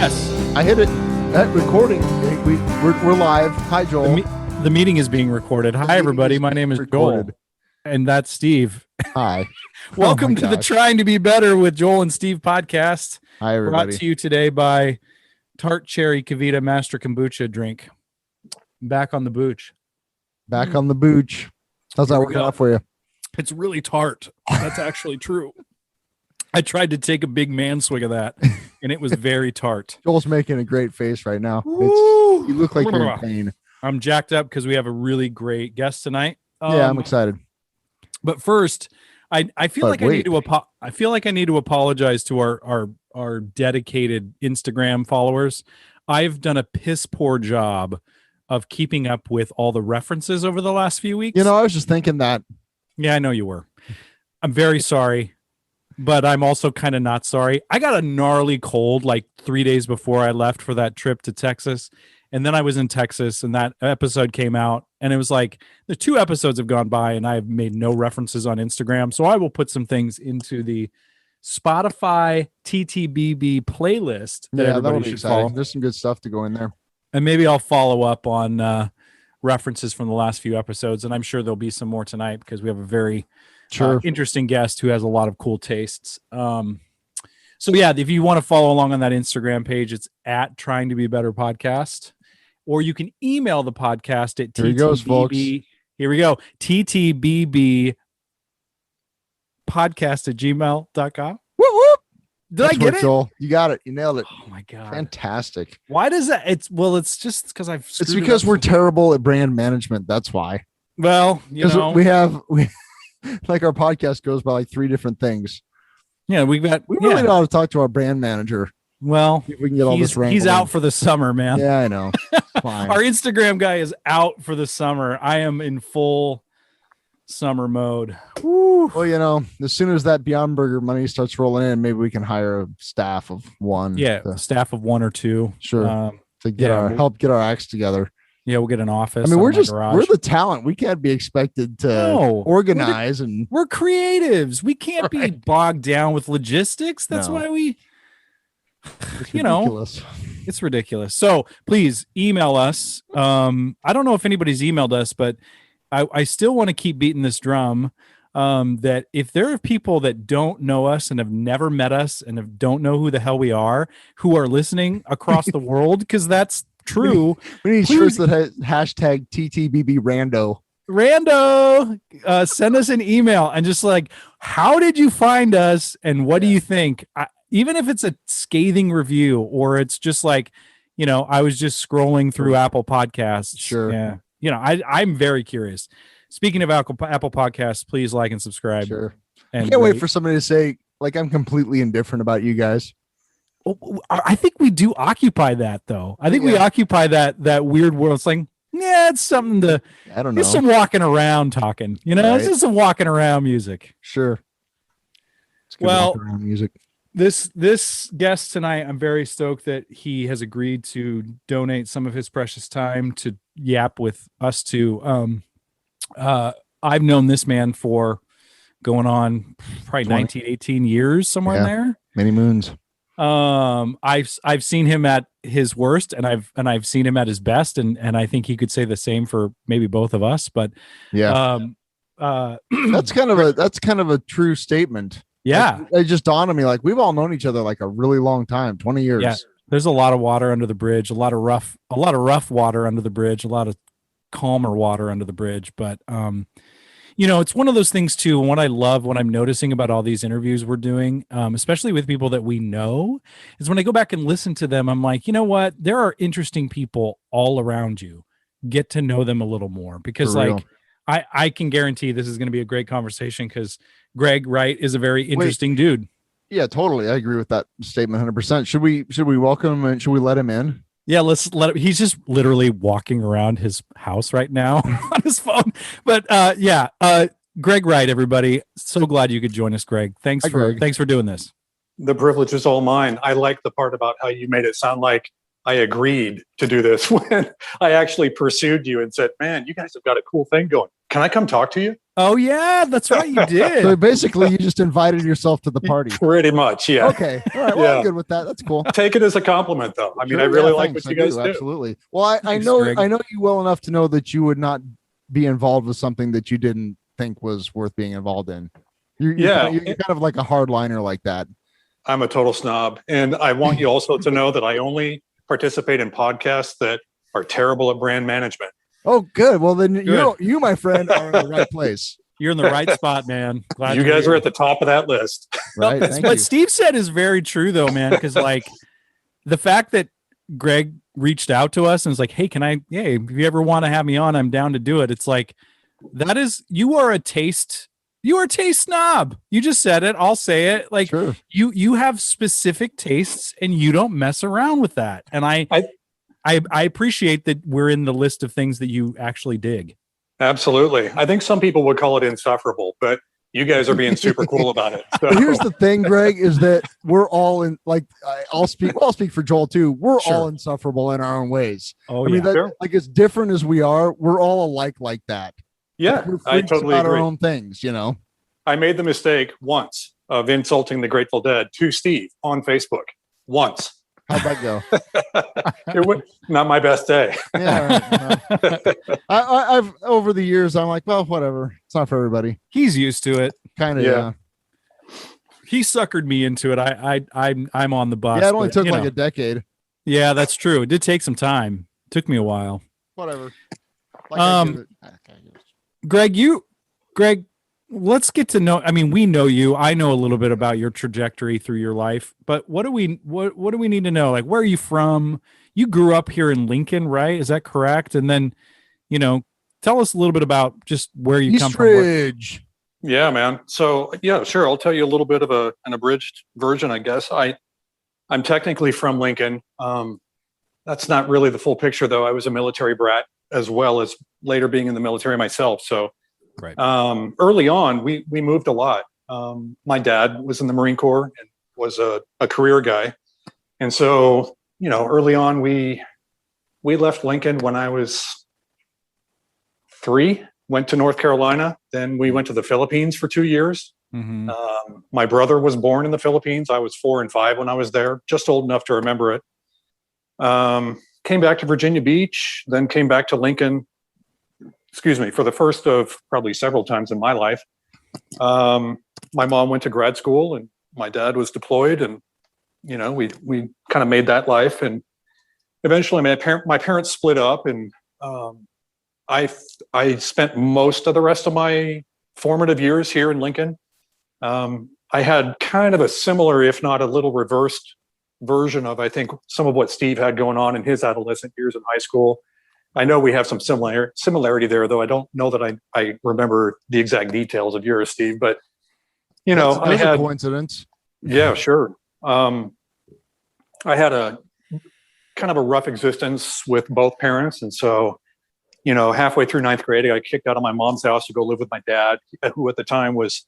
Yes. I hit it. That recording. We're live. Hi, Joel. The meeting is being recorded. Hi, everybody. My name is Joel. And that's Steve. Hi. Welcome to the Trying to Be Better with Joel and Steve podcast. Hi, everybody. Brought to you today by Tart Cherry Kavita Master Kombucha drink. Back on the booch. Back on the booch. How's that working out for you? It's really tart. That's actually true. I tried to take a big man swig of that, and it was very tart. Joel's making a great face right now. You look like you're in pain. I'm jacked up because we have a really great guest tonight. Yeah, I'm excited. But first, I feel like I need to apologize to our dedicated Instagram followers. I've done a piss poor job of keeping up with all the references over the last few weeks. You know, I was just thinking that. Yeah, I know you were. I'm very sorry. But I'm also kind of not sorry. I got a gnarly cold like 3 days before I left for that trip to Texas. And then I was in Texas and that episode came out. And it was like the 2 episodes have gone by and I've made no references on Instagram. So I will put some things into the Spotify TTBB playlist that everybody should follow. There's some good stuff to go in there. And maybe I'll follow up on references from the last few episodes. And I'm sure there'll be some more tonight because we have a very interesting guest who has a lot of cool tastes. So yeah, if you want to follow along on that Instagram page, it's at Trying to Be Better Podcast, or you can email the podcast at Here he goes, folks. Here we go. TTBB podcast@gmail.com. Whoop, whoop. Did I get it? Joel, you got it. You nailed it. Oh my God. Fantastic. Why does that? It's just because it's because we're terrible at brand management. That's why. Well, you know, we like our podcast goes by like 3 different things. Yeah, we really know how to talk to our brand manager. Well, if we can get all this wrangling. He's out for the summer, man. Yeah, I know. Fine. Our Instagram guy is out for the summer. I am in full summer mode. Woo. Well, you know, as soon as that Beyond Burger money starts rolling in, maybe we can hire a staff of 1. Yeah, staff of 1 or 2. Sure. To help get our acts together. Yeah, we'll get an office. I mean, we're the talent. We can't be expected to organize we're creatives. We can't be bogged down with logistics. That's why it's ridiculous. So please email us. I don't know if anybody's emailed us, but I still want to keep beating this drum. That if there are people that don't know us and have never met us and don't know who the hell we are, who are listening across the world, because that's true. We need shirts that hashtag TTBB Rando. Send us an email and just like, how did you find us and what do you think? Even if it's a scathing review or it's just like, you know, I was just scrolling through Apple Podcasts. Sure. Yeah. You know, I'm very curious. Speaking of Apple Podcasts, please like and subscribe. Sure. And I can't wait for somebody to say, like, I'm completely indifferent about you guys. I think we do occupy that, though. I think we occupy that weird world. It's like, yeah, it's something to. I don't know. It's some walking around talking. You know, It's just some walking around music. Sure. Well, music. This guest tonight, I'm very stoked that he has agreed to donate some of his precious time to yap with us two. I've known this man for going on probably 19, 18 years, somewhere in there. Many moons. I've seen him at his worst and I've seen him at his best, and I think he could say the same for maybe both of us. But that's kind of a true statement. Yeah. Like, it just dawned on me, like, we've all known each other like a really long time, 20 years. Yeah. There's a lot of water under the bridge, a lot of rough water under the bridge, a lot of calmer water under the bridge. But, you know, it's one of those things too. And what I love, what I'm noticing about all these interviews we're doing, especially with people that we know, is when I go back and listen to them, I'm like, you know what? There are interesting people all around you. Get to know them a little more, because like I can guarantee this is going to be a great conversation, because Greg Wright is a very interesting dude. Yeah, totally. I agree with that statement 100%. Should we welcome him and should we let him in? Yeah, let's let him. He's just literally walking around his house right now on his phone. But Greg Wright, everybody. So glad you could join us, Greg. Thanks for doing this. The privilege is all mine. I like the part about how you made it sound like I agreed to do this when I actually pursued you and said, man, you guys have got a cool thing going. can I come talk to you? Oh yeah, that's right. You So did. basically, you just invited yourself to the party. Pretty much, yeah. Okay. All right. Well, Yeah. I'm good with that. That's cool. Take it as a compliment, though. I mean, Sure, I really yeah, like thanks. what you guys do. Absolutely. Well, I Thanks, know Greg. I know you well enough to know that you would not be involved with something that you didn't think was worth being involved in. Yeah. You're kind of like a hardliner like that. I'm a total snob. And I want you also to know that I only participate in podcasts that are terrible at brand management. Oh, good. Well, then Good. you, my friend, are in the right place. You're in the right spot, man. Glad You to guys hear are it. at the top of that list. Right. Thank What you. Steve said is very true, though, man. Because like the fact that Greg reached out to us and was like, "Hey, hey, if you ever want to have me on, I'm down to do it." It's like you are a taste snob. You just said it. I'll say it. Like Sure. you have specific tastes and you don't mess around with that. And I appreciate that we're in the list of things that you actually dig. Absolutely. I think some people would call it insufferable, but you guys are being super cool about it. So. But here's the thing, Greg, is that we're all in, like, I'll speak for Joel too. We're Sure. all insufferable in our own ways. Oh, I mean, yeah. Sure. like as different as we are, we're all alike like that. Yeah, We're I freaks totally about agree. our own things, you know. I made the mistake once of insulting the Grateful Dead to Steve on Facebook. Once. How'd that go? It was not my best day. Yeah. All right, well, I've over the years, I'm like, well, whatever. It's not for everybody. He's used to it. Kind of. Yeah. Yeah. He suckered me into it. I'm on the bus. Yeah. It only but, took you like know. a decade. Yeah, that's true. It did take some time. It took me a while. Whatever. Like I give it- Greg, let's get to know. I mean, we know you. I know a little bit about your trajectory through your life, but what do we need to know? Like, where are you from? You grew up here in Lincoln, right? Is that correct? And then, tell us a little bit about just where you come from. Eastridge. Yeah, man. So yeah, sure. I'll tell you a little bit of an abridged version, I guess. I'm technically from Lincoln. That's not really the full picture, though. I was a military brat as well as later being in the military myself. So Right. Early on, we moved a lot. My dad was in the Marine Corps and was a career guy. And so, early on, we left Lincoln when I was 3, went to North Carolina. Then we went to the Philippines for 2 years. Mhm. My brother was born in the Philippines. I was 4 and 5 when I was there, just old enough to remember it. Came back to Virginia Beach, then came back to Lincoln, for the first of probably several times in my life. My mom went to grad school and my dad was deployed, and, we kind of made that life. And eventually my parents split up, and I spent most of the rest of my formative years here in Lincoln. I had kind of a similar, if not a little reversed version of, I think, some of what Steve had going on in his adolescent years in high school. I know we have some similarity there, though I don't know that I remember the exact details of yours, Steve. But, That's I had a coincidence. Yeah, sure. I had a kind of a rough existence with both parents. And so, halfway through 9th grade, I got kicked out of my mom's house to go live with my dad, who at the time was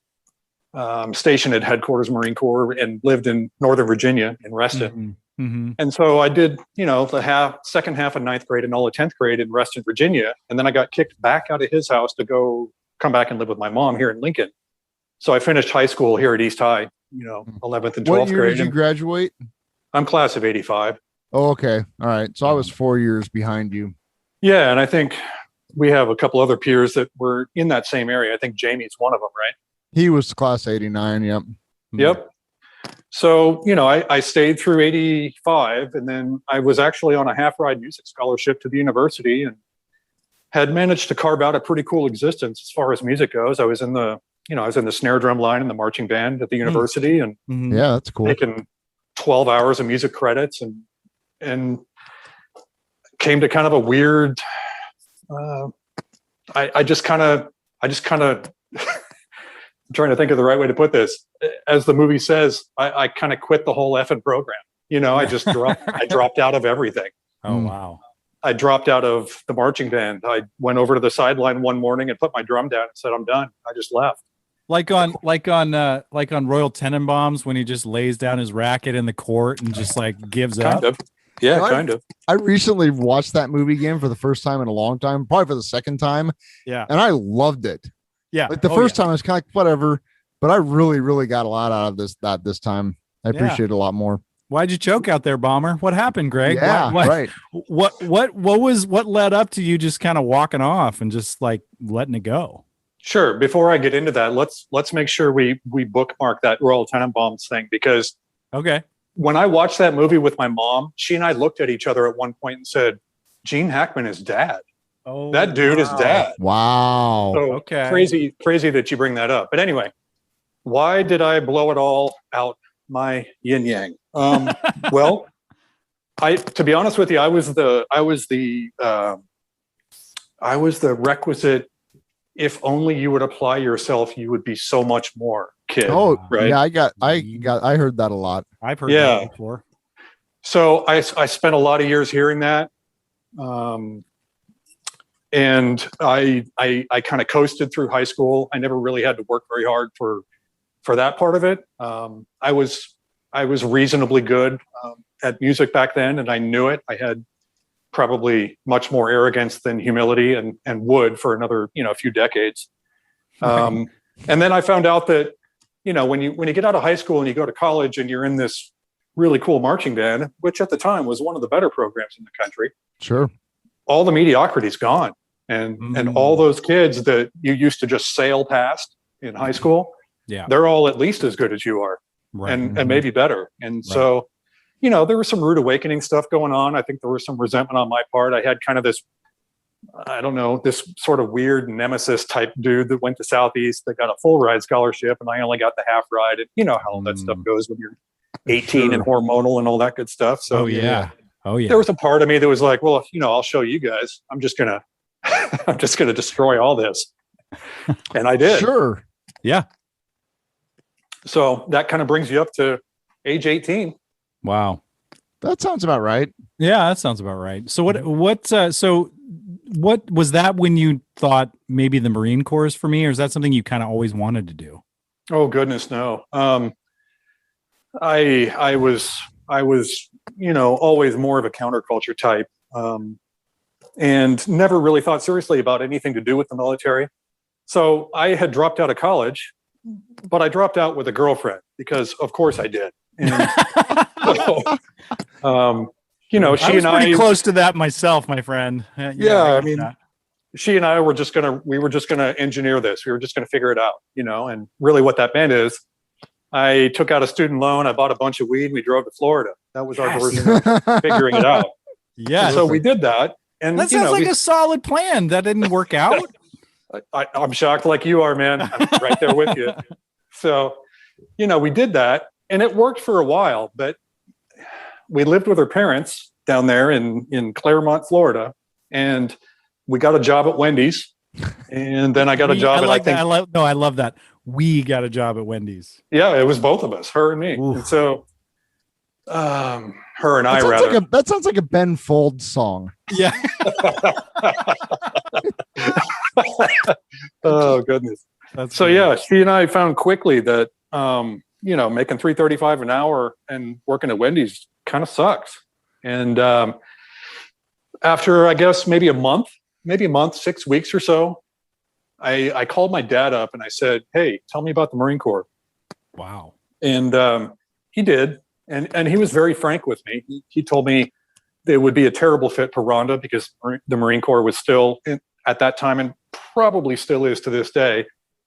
stationed at Headquarters Marine Corps and lived in Northern Virginia in Reston. Mhm. Mhm. And so I did, the second half of 9th grade and all of 10th grade in Reston, Virginia. And then I got kicked back out of his house to go come back and live with my mom here in Lincoln. So I finished high school here at East High, 11th and 12th What year grade. did you And graduate? I'm class of 85. Oh, okay. All right. So I was 4 years behind you. Yeah. And I think we have a couple other peers that were in that same area. I think Jamie's one of them, right? He was class 89. Yep. Yep. So, I stayed through 85, and then I was actually on a half-ride music scholarship to the university and had managed to carve out a pretty cool existence as far as music goes. I was in the snare drum line in the marching band at the university, and Mhm. Yeah, that's cool. taken 12 hours of music credits and came to kind of a weird, I just kind of I'm trying to think of the right way to put this. As the movie says, I kind of quit the whole effing program. I just dropped out of everything. Oh, wow. I dropped out of the marching band. I went over to the sideline one morning and put my drum down and said, I'm done. I just left. Like on Royal Tenenbaums when he just lays down his racket in the court and just like gives Kind up. of. Yeah, Right. kind of. I recently watched that movie again for the first time in a long time, probably for the second time, Yeah. and I loved it. Yeah. Like the Oh, first yeah. time I was kind of like, whatever, but I really, really got a lot out of this time. I Yeah. appreciate it a lot more. Why'd you choke out there, Bomber? What happened, Greg? Yeah, right. What led up to you just kind of walking off and just like letting it go? Sure. Before I get into that, let's make sure we bookmark that Royal Tenenbaums thing, because Okay. when I watched that movie with my mom, she and I looked at each other at one point and said, Gene Hackman is dad. Oh, That dude is dad. Wow. So Okay. crazy that you bring that up. But anyway, why did I blow it all out my yin yang? Well, to be honest with you, I was the requisite. If only you would apply yourself, you would be so much more kid. Oh, right. Yeah, I heard that a lot. I've heard Yeah. that before. So I spent a lot of years hearing that. And I kind of coasted through high school. I never really had to work very hard for that part of it. I was reasonably good at music back then, and I knew it. I had probably much more arrogance than humility, and would for another few decades. And then I found out that when you get out of high school and you go to college and you're in this really cool marching band, which at the time was one of the better programs in the country, Sure. all the mediocrity's gone. And all those kids that you used to just sail past in high school, Yeah. they're all at least as good as you are, Right. and maybe better. And so, there was some rude awakening stuff going on. I think there was some resentment on my part. I had kind of this, I don't know, this sort of weird nemesis type dude that went to Southeast that got a full ride scholarship, and I only got the half ride. And you know how all that stuff goes when you're 18 and hormonal and all that good stuff. So Oh yeah. there was a part of me that was like, well, I'll show you guys. I'm just gonna destroy all this. And I did. Sure. Yeah. So that kind of brings you up to age 18. Wow. That sounds about right. Yeah, that sounds about right. So what was that when you thought maybe the Marine Corps is for me, or is that something you kind of always wanted to do? Oh goodness, no. I was always more of a counterculture type, and never really thought seriously about anything to do with the military. So I had dropped out of college, but I dropped out with a girlfriend because, of course, I did. And so, she I was and pretty I close to that myself, my friend. Yeah, I mean, that. she and I were just gonna engineer this. We were just gonna figure it out, and really what that meant is I took out a student loan. I bought a bunch of weed. And we drove to Florida. That was our version of figuring it out. Yeah. So we did that. And That sounds like a solid plan. That didn't work out. I'm shocked like you are, man. I'm right there with you. So, we did that, and it worked for a while, but we lived with her parents down there in Claremont, Florida, and we got a job at Wendy's, and then I got a job I love that. We got a job at Wendy's. Yeah, it was both of us, her and me. Oof. And so, her and I That sounds rather. that sounds like a Ben Folds song. Yeah. Oh goodness. That's So good. yeah, she and I found quickly that making $3.35 an hour and working at Wendy's kind of sucks. And after I guess maybe a month, 6 weeks or so, I called my dad up and I said, "Hey, tell me about the Marine Corps." Wow. And he did, and he was very frank with me. He told me it would be a terrible fit for Rhonda because the Marine Corps was still at that time, and probably still is to this day,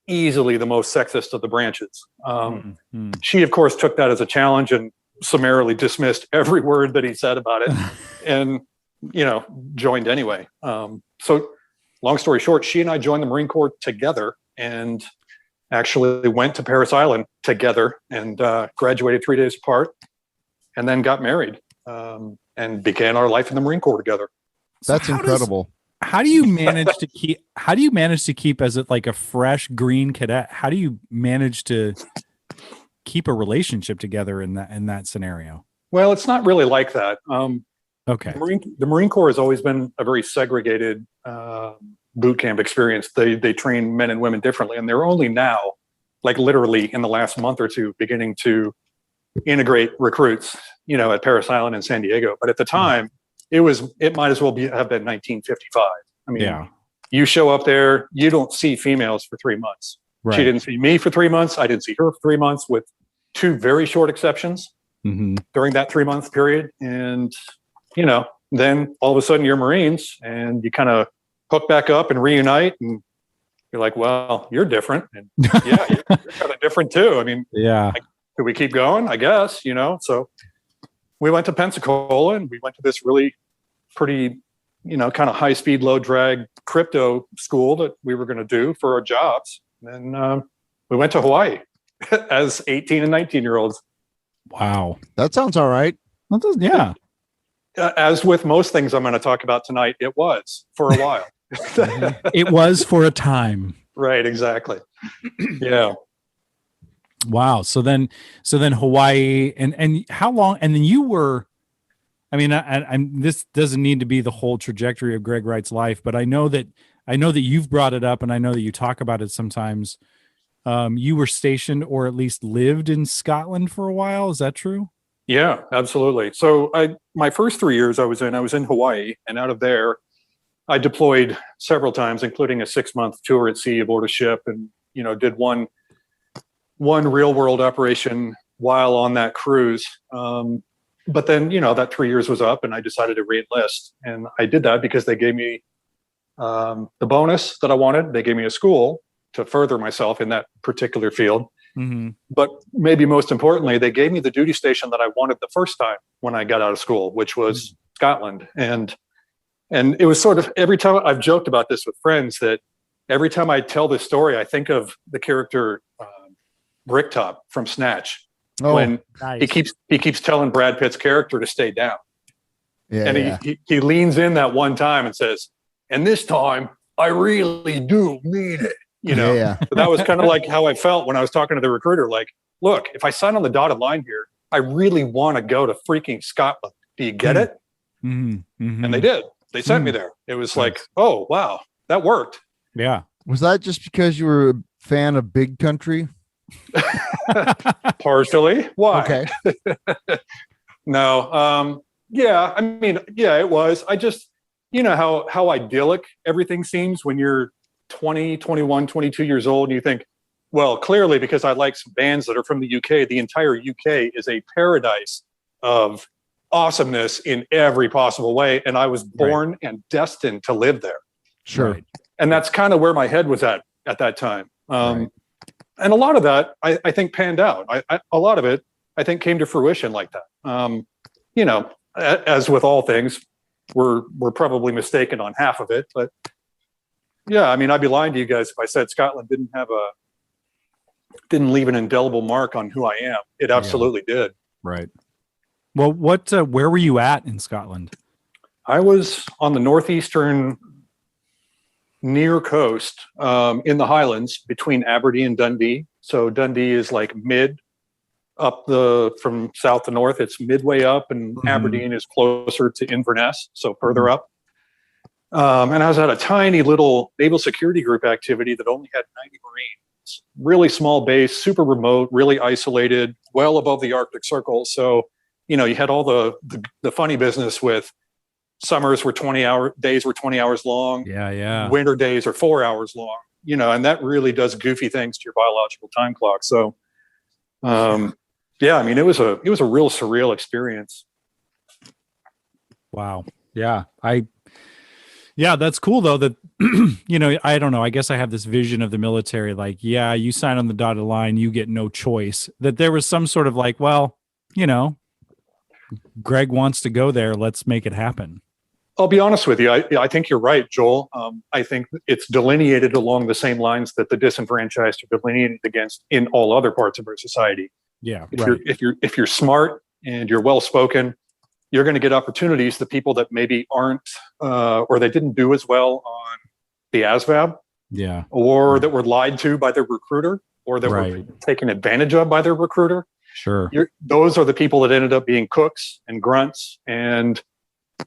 easily the most sexist of the branches. She, of course, took that as a challenge and summarily dismissed every word that he said about it, and joined anyway. So, long story short, she and I joined the Marine Corps together, and actually went to Parris Island together, and graduated 3 days apart, and then got married, and began our life in the Marine Corps together. That's incredible. How do you manage to keep as like a fresh green cadet? How do you manage to keep a relationship together in that scenario? Well, it's not really like that. Okay. The Marine Corps has always been a very segregated boot camp experience. They train men and women differently, and they're only now, like literally in the last month or two, beginning to integrate recruits, at Parris Island and San Diego. But at the time, it might as well have been 1955. I mean, Yeah. you show up there, you don't see females for 3 months. Right. She didn't see me for 3 months. I didn't see her for 3 months, with two very short exceptions during that 3-month period. And, then all of a sudden you're Marines and you kind of hook back up and reunite, and you're like, well, you're different. And yeah, you're kind of different too. I mean, Yeah. could we keep going? I guess, so we went to Pensacola and we went to this really pretty, kind of high speed, low drag crypto school that we were going to do for our jobs. And then we went to Hawaii as 18 and 19-year-olds. Wow. That sounds all right. Yeah. As with most things I'm going to talk about tonight, it was for a while. It was for a time. Right. Exactly. Yeah. Wow. So then Hawaii and how long? And then you were, I mean, I'm this doesn't need to be the whole trajectory of Greg Wright's life, but I know that you've brought it up, and I know that you talk about it sometimes. You were stationed, or at least lived, in Scotland for a while. Is that true? Yeah, absolutely. So my first 3 years I was in Hawaii, and out of there, I deployed several times, including a 6-month tour at sea aboard a ship, and did one real world operation while on that cruise. But then that 3 years was up, and I decided to re-enlist, and I did that because they gave me the bonus that I wanted. They gave me a school to further myself in that particular field. But maybe most importantly, they gave me the duty station that I wanted the first time when I got out of school, which was Scotland. And it was sort of, every time I've joked about this with friends, that every time I tell this story, I think of the character Bricktop from Snatch, when nice. he keeps telling Brad Pitt's character to stay down. Yeah. And he leans in that one time and says, and this time I really do mean it. So that was kind of like how I felt when I was talking to the recruiter. Like, look, if I sign on the dotted line here, I really want to go to freaking Scotland. Do you get it? And they did. They sent me there. It was like, oh, wow, that worked. Yeah. Was that just because you were a fan of Big Country? Partially. Why? Okay. No. Yeah. I mean, yeah, it was. I just, how idyllic everything seems when you're 20, 21, 22 years old, and you think, well, clearly because I like some bands that are from the UK, the entire UK is a paradise of awesomeness in every possible way. And I was born and destined to live there. Sure. Right. And that's kind of where my head was at that time. And a lot of that, I think, panned out. A lot of it, I think, came to fruition like that. As with all things, we're probably mistaken on half of it, but yeah, I mean, I'd be lying to you guys if I said Scotland didn't leave an indelible mark on who I am. It absolutely did. Right. Well, where were you at in Scotland? I was on the northeastern near coast, in the Highlands between Aberdeen and Dundee. So Dundee is like mid up from south to north. It's midway up, and Aberdeen is closer to Inverness, so further up. And I was at a tiny little naval security group activity that only had 90 Marines, really small base, super remote, really isolated, well above the Arctic Circle. So, you had all the funny business with summers were days were 20 hours long. Yeah. Winter days are 4 hours long, and that really does goofy things to your biological time clock. So, yeah, I mean, it was a real surreal experience. Wow. Yeah. Yeah, that's cool though that, I don't know. I guess I have this vision of the military, like, yeah, you sign on the dotted line, you get no choice. That there was some sort of like, well, Greg wants to go there. Let's make it happen. I'll be honest with you. I think you're right, Joel. I think it's delineated along the same lines that the disenfranchised are delineated against in all other parts of our society. Yeah. If you're smart and you're well spoken, you're going to get opportunities that people that maybe aren't, or they didn't do as well on the ASVAB, or that were lied to by their recruiter, or that were taken advantage of by their recruiter. Sure. Those are the people that ended up being cooks and grunts. And,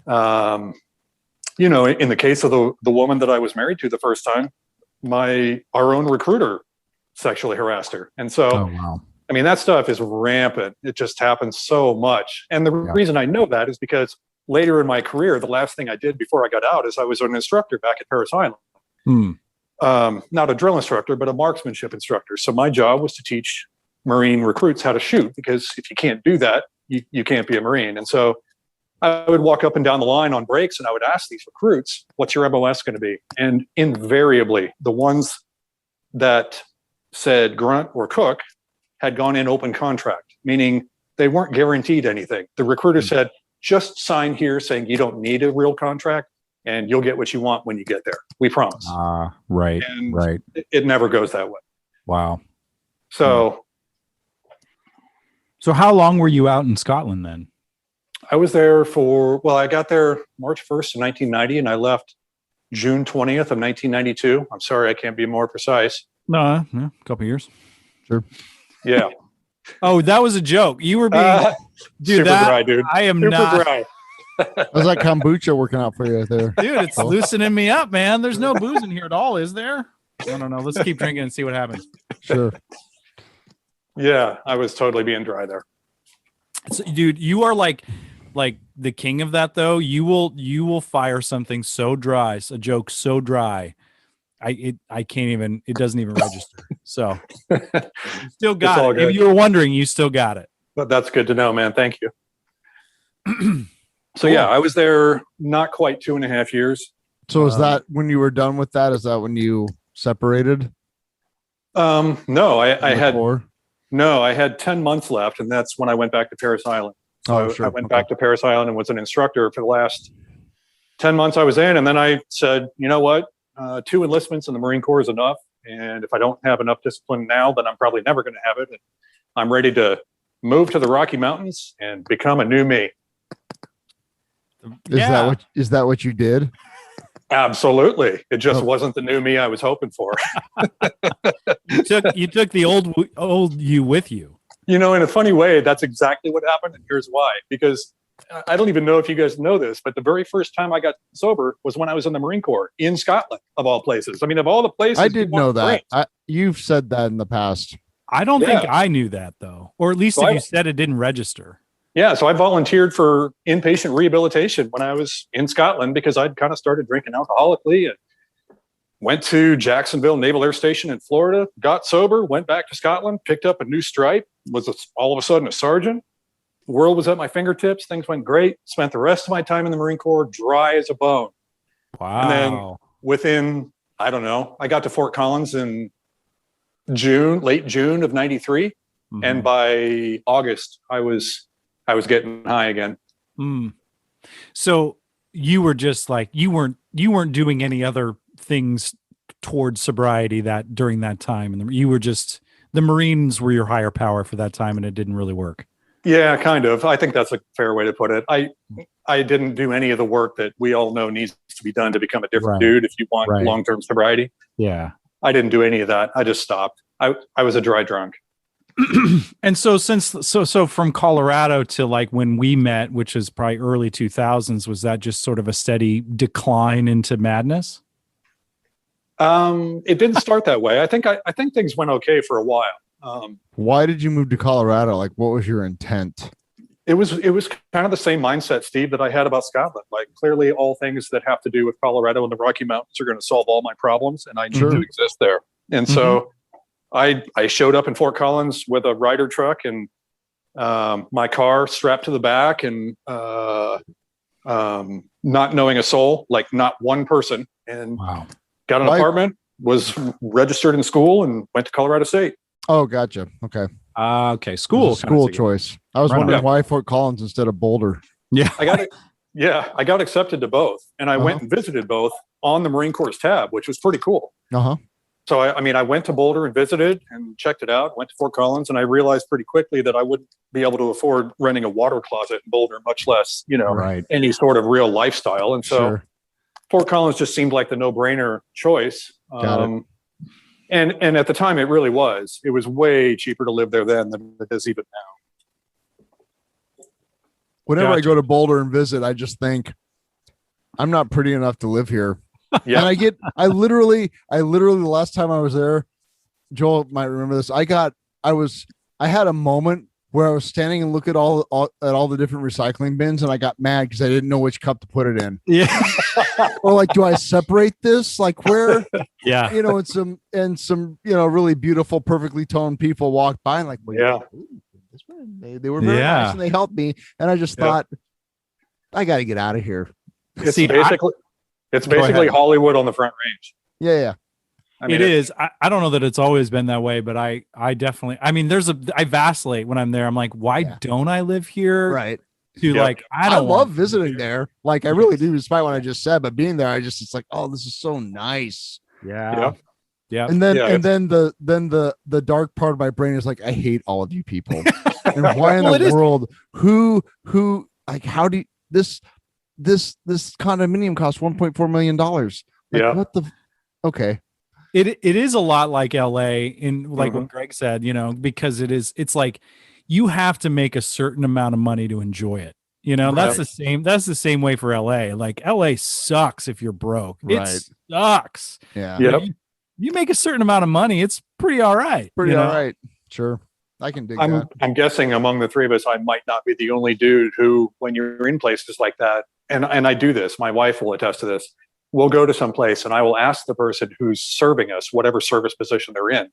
in the case of the woman that I was married to the first time, our own recruiter sexually harassed her. And so, I mean, that stuff is rampant. It just happens so much. And the reason I know that is because later in my career, the last thing I did before I got out is I was an instructor back at Parris Island. Not a drill instructor, but a marksmanship instructor. So my job was to teach Marine recruits how to shoot, because if you can't do that, you can't be a Marine. And so I would walk up and down the line on breaks and I would ask these recruits, what's your MOS going to be? And invariably, the ones that said grunt or cook had gone in open contract, meaning they weren't guaranteed anything. The recruiter said, just sign here saying you don't need a real contract and you'll get what you want when you get there. We promise. Right. And right. It never goes that way. Wow. So how long were you out in Scotland then? I was there I got there March 1st of 1990 and I left June 20th of 1992. I'm sorry, I can't be more precise. No, a couple years. Sure. Yeah. Oh, that was a joke. You were being dude. Super dry, dude. I am super not. Dry. How's that kombucha working out for you there? Dude, it's loosening me up, man. There's no booze in here at all, is there? I don't know. Let's keep drinking and see what happens. Sure. Yeah, I was totally being dry there. So, dude, you are like the king of that, though. You will fire something so dry, a joke so dry. I can't even. It doesn't even register. So, you still got it. If you were wondering, you still got it. But that's good to know, man. Thank you. So yeah, I was there not quite 2.5 years. So is that when you were done with that? Is that when you separated? No, I had 10 months left, and that's when I went back to Parris Island. So I went back to Parris Island and was an instructor for the last 10 months I was in. And then I said, you know what? 2 enlistments in the Marine Corps is enough. And if I don't have enough discipline now, then I'm probably never going to have it. And I'm ready to move to the Rocky Mountains and become a new me. Is that what you did? Absolutely. It just wasn't the new me I was hoping for. You took the old you with you. You know, in a funny way, that's exactly what happened. And here's why. Because I don't even know if you guys know this, but the very first time I got sober was when I was in the Marine Corps in Scotland, of all places. I mean, of all the places. I did know that. You've said that in the past. I don't think I knew that, though. Or at least if you said it didn't register. Yeah, so I volunteered for inpatient rehabilitation when I was in Scotland because I'd kind of started drinking alcoholically and went to Jacksonville Naval Air Station in Florida, got sober, went back to Scotland, picked up a new stripe, was all of a sudden a sergeant. The world was at my fingertips. Things went great. Spent the rest of my time in the Marine Corps dry as a bone. Wow. And then within, I don't know, I got to Fort Collins in late June of 93. Mm-hmm. And by August, I was getting high again. So you were just like, you weren't doing any other things towards sobriety that during that time. And you were just, the Marines were your higher power for that time and it didn't really work. Yeah, kind of. I think that's a fair way to put it. I didn't do any of the work that we all know needs to be done to become a different dude if you want long-term sobriety. Yeah. I didn't do any of that. I just stopped. I was a dry drunk. And so so from Colorado to like when we met, which is probably early 2000s, was that just sort of a steady decline into madness? It didn't start that way. I think things went okay for a while. Why did you move to Colorado? Like, what was your intent? It was kind of the same mindset, Steve, that I had about Scotland. Like, clearly all things that have to do with Colorado and the Rocky Mountains are going to solve all my problems, and I need to exist there. And so I showed up in Fort Collins with a Ryder truck and my car strapped to the back and not knowing a soul, like not one person, and got an apartment, was registered in school, and went to Colorado State. Oh, gotcha. Okay. Okay. School choice. I was wondering why Fort Collins instead of Boulder. Yeah. I got it. Yeah. I got accepted to both, and I went and visited both on the Marine Corps tab, which was pretty cool. So, I went to Boulder and visited and checked it out, went to Fort Collins, and I realized pretty quickly that I wouldn't be able to afford renting a water closet in Boulder, much less, any sort of real lifestyle. And so Fort Collins just seemed like the no-brainer choice. And at the time, it really was. It was way cheaper to live there then than it is even now. Whenever I go to Boulder and visit, I just think, I'm not pretty enough to live here. Yeah. And I literally, the last time I was there, Joel might remember this. I I had a moment where I was standing and look at all the different recycling bins, and I got mad because I didn't know which cup to put it in. Yeah. Or like, do I separate this? Like where? Yeah. And some really beautiful, perfectly toned people walked by and like, well, yeah, this one, they were very nice and they helped me. And I just thought, I got to get out of here. It's basically Hollywood on the Front Range. Yeah. I mean, it is. I don't know that it's always been that way, but I definitely, I mean, I vacillate when I'm there. I'm like, why don't I live here? Right. I love visiting there. Like I really do, despite what I just said, but being there, it's like, oh, this is so nice. Yeah. Yeah. And then the dark part of my brain is like, I hate all of you people. And why in the world, who like, how do you, this condominium costs $1.4 million. Like, what the, okay. It is a lot like LA in like what Greg said, because it's like you have to make a certain amount of money to enjoy it. That's the same way for LA. Like LA sucks if you're broke. Right. It sucks. Yeah. Yep. You make a certain amount of money, it's pretty all right. All right. Sure. I can dig that. I'm guessing among the three of us, I might not be the only dude who, when you're in places like that, and I do this, my wife will attest to this. We'll go to some place and I will ask the person who's serving us, whatever service position they're in,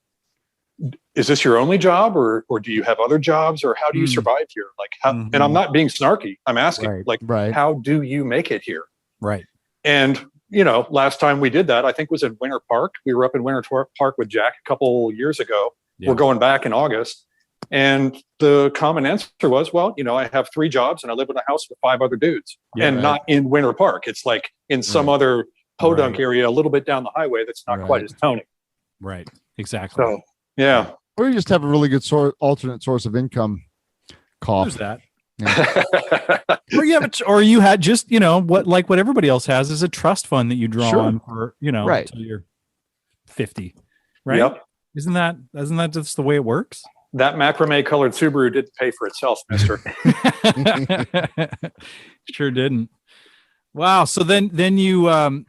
is this your only job or do you have other jobs or how do you survive here? Like how, and I'm not being snarky. I'm asking how do you make it here? Right. And, last time we did that, I think was in Winter Park. We were up in Winter Park with Jack a couple years ago. Yeah. We're going back in August. And the common answer was, well, I have 3 jobs and I live in a house with 5 other dudes not in Winter Park. It's like in some other podunk area, a little bit down the highway. That's not quite as tony. Right. Exactly. So, yeah. Or you just have a really good alternate source of income. There's that. Yeah. or you had just, what everybody else has is a trust fund that you draw on for, until you're 50. Right. Yep. Isn't that just the way it works? That macrame colored Subaru didn't pay for itself, mister. Sure didn't. Wow. So then you,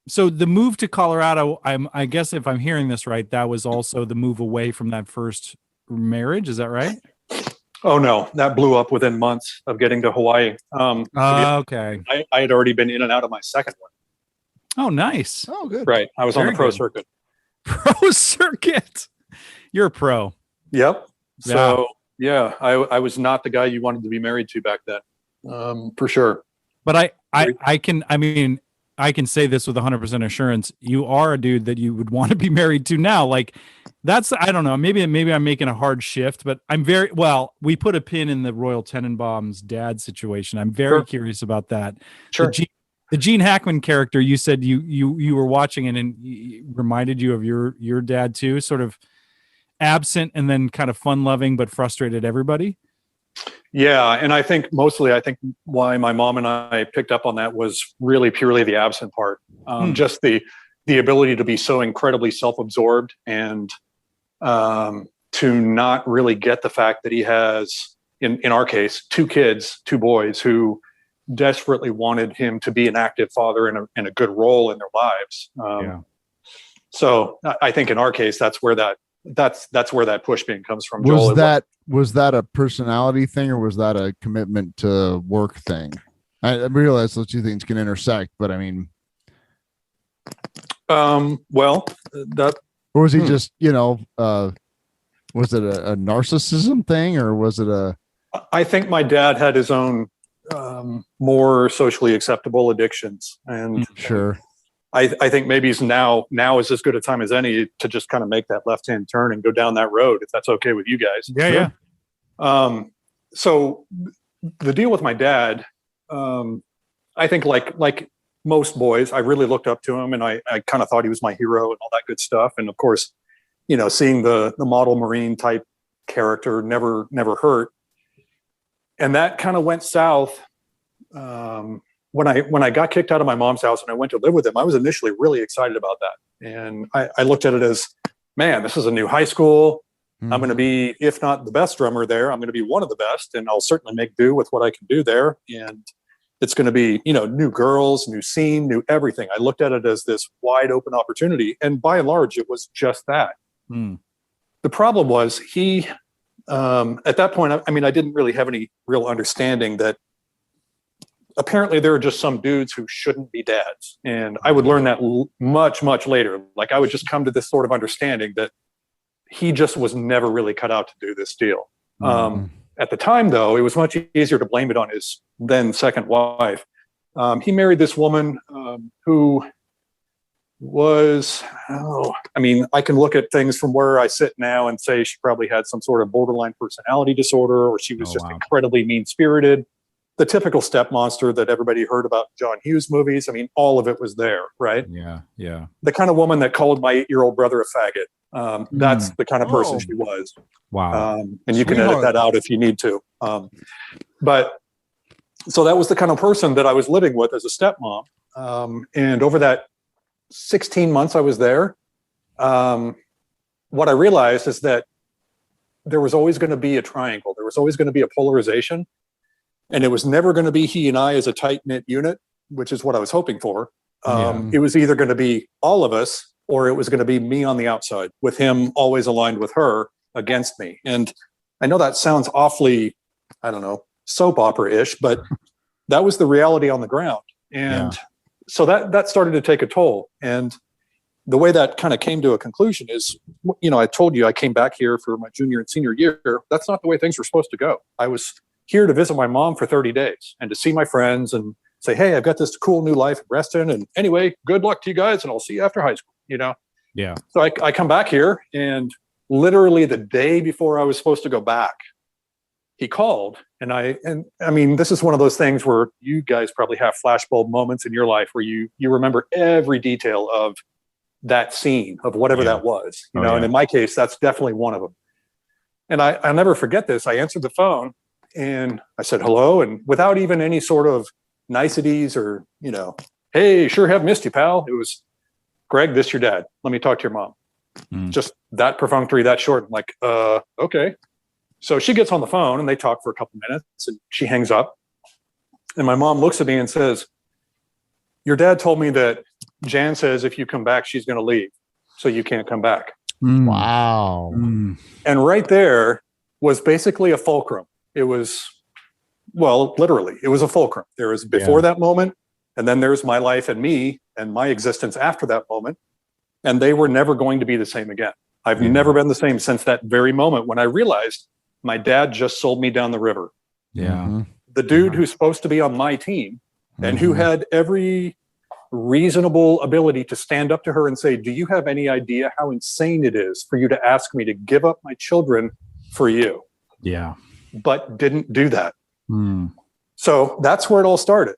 so the move to Colorado, I guess if I'm hearing this right, that was also the move away from that first marriage. Is that right? Oh no, that blew up within months of getting to Hawaii. Okay. I had already been in and out of my second one. Oh, nice. Oh, good. Right. I was on the pro circuit. Pro circuit. You're a pro. Yep. So I was not the guy you wanted to be married to back then, for sure. But I can say this with 100% assurance. You are a dude that you would want to be married to now. Like that's, I don't know, maybe I'm making a hard shift, but we put a pin in the Royal Tenenbaum's dad situation. I'm very curious about that. Sure. The Gene Hackman character, you said you were watching it and it reminded you of your dad too, sort of absent and then kind of fun loving, but frustrated everybody. Yeah. And I think why my mom and I picked up on that was really purely the absent part. Just the ability to be so incredibly self-absorbed and to not really get the fact that he has, in our case, 2 kids, 2 boys who desperately wanted him to be an active father and a good role in their lives. So I think in our case, that's where that push being comes from. Was that a personality thing or was that a commitment to work thing? I realize those 2 things can intersect, but I mean, or was he just, was it a narcissism thing or was it I think my dad had his own more socially acceptable addictions, and sure. I think maybe now is as good a time as any to just kind of make that left-hand turn and go down that road, if that's okay with you guys. Yeah. So the deal with my dad, I think like most boys, I really looked up to him and I kind of thought he was my hero and all that good stuff. And of course, seeing the model Marine type character never hurt. And that kind of went south. When I got kicked out of my mom's house and I went to live with him, I was initially really excited about that. And I looked at it as, man, this is a new high school. Mm-hmm. I'm going to be, if not the best drummer there, I'm going to be one of the best. And I'll certainly make do with what I can do there. And it's going to be, new girls, new scene, new everything. I looked at it as this wide open opportunity. And by and large, it was just that. The problem was he at that point, I mean, I didn't really have any real understanding that apparently there are just some dudes who shouldn't be dads. And I would learn that much, much later. Like I would just come to this sort of understanding that he just was never really cut out to do this deal. At the time, though, it was much easier to blame it on his then second wife. He married this woman who was, I mean, I can look at things from where I sit now and say she probably had some sort of borderline personality disorder, or she was incredibly mean-spirited. The typical step monster that everybody heard about in John Hughes movies. I mean, all of it was there, right? Yeah, yeah. The kind of woman that called my 8-year-old brother a faggot. That's the kind of person she was. Wow. And you can edit that out if you need to. But so that was the kind of person that I was living with as a stepmom. And over that 16 months I was there, what I realized is that there was always going to be a triangle. There was always going to be a polarization. And it was never going to be he and I as a tight-knit unit, which is what I was hoping for. It was either going to be all of us, or it was going to be me on the outside, with him always aligned with her against me. And I know that sounds awfully, I don't know, soap opera-ish, but that was the reality on the ground. And so that started to take a toll. And the way that kind of came to a conclusion is, you know, I told you I came back here for my junior and senior year. That's not the way things were supposed to go. I was here to visit my mom for 30 days and to see my friends and say, hey, I've got this cool new life in Reston. And anyway, good luck to you guys. And I'll see you after high school, you know? Yeah. So I come back here, and literally the day before I was supposed to go back, he called. And I mean, this is one of those things where you guys probably have flashbulb moments in your life where you remember every detail of that scene, of whatever that was, you know? And in my case, that's definitely one of them. And I'll never forget this. I answered the phone and I said, hello. And without even any sort of niceties or, you know, hey, sure have missed you, pal. It was, Greg, this your dad. Let me talk to your mom. Just that perfunctory, that short. I'm like, okay. So she gets on the phone and they talk for a couple minutes and she hangs up. And my mom looks at me and says, your dad told me that Jan says if you come back, she's going to leave. So you can't come back. Wow. And right there was basically a fulcrum. It was, well, literally, it was a fulcrum. There was before that moment, and then there's my life and me and my existence after that moment. And they were never going to be the same again. I've never been the same since that very moment when I realized my dad just sold me down the river. Yeah. The dude who's supposed to be on my team and who had every reasonable ability to stand up to her and say, do you have any idea how insane it is for you to ask me to give up my children for you? Yeah. But didn't do that. So that's where it all started.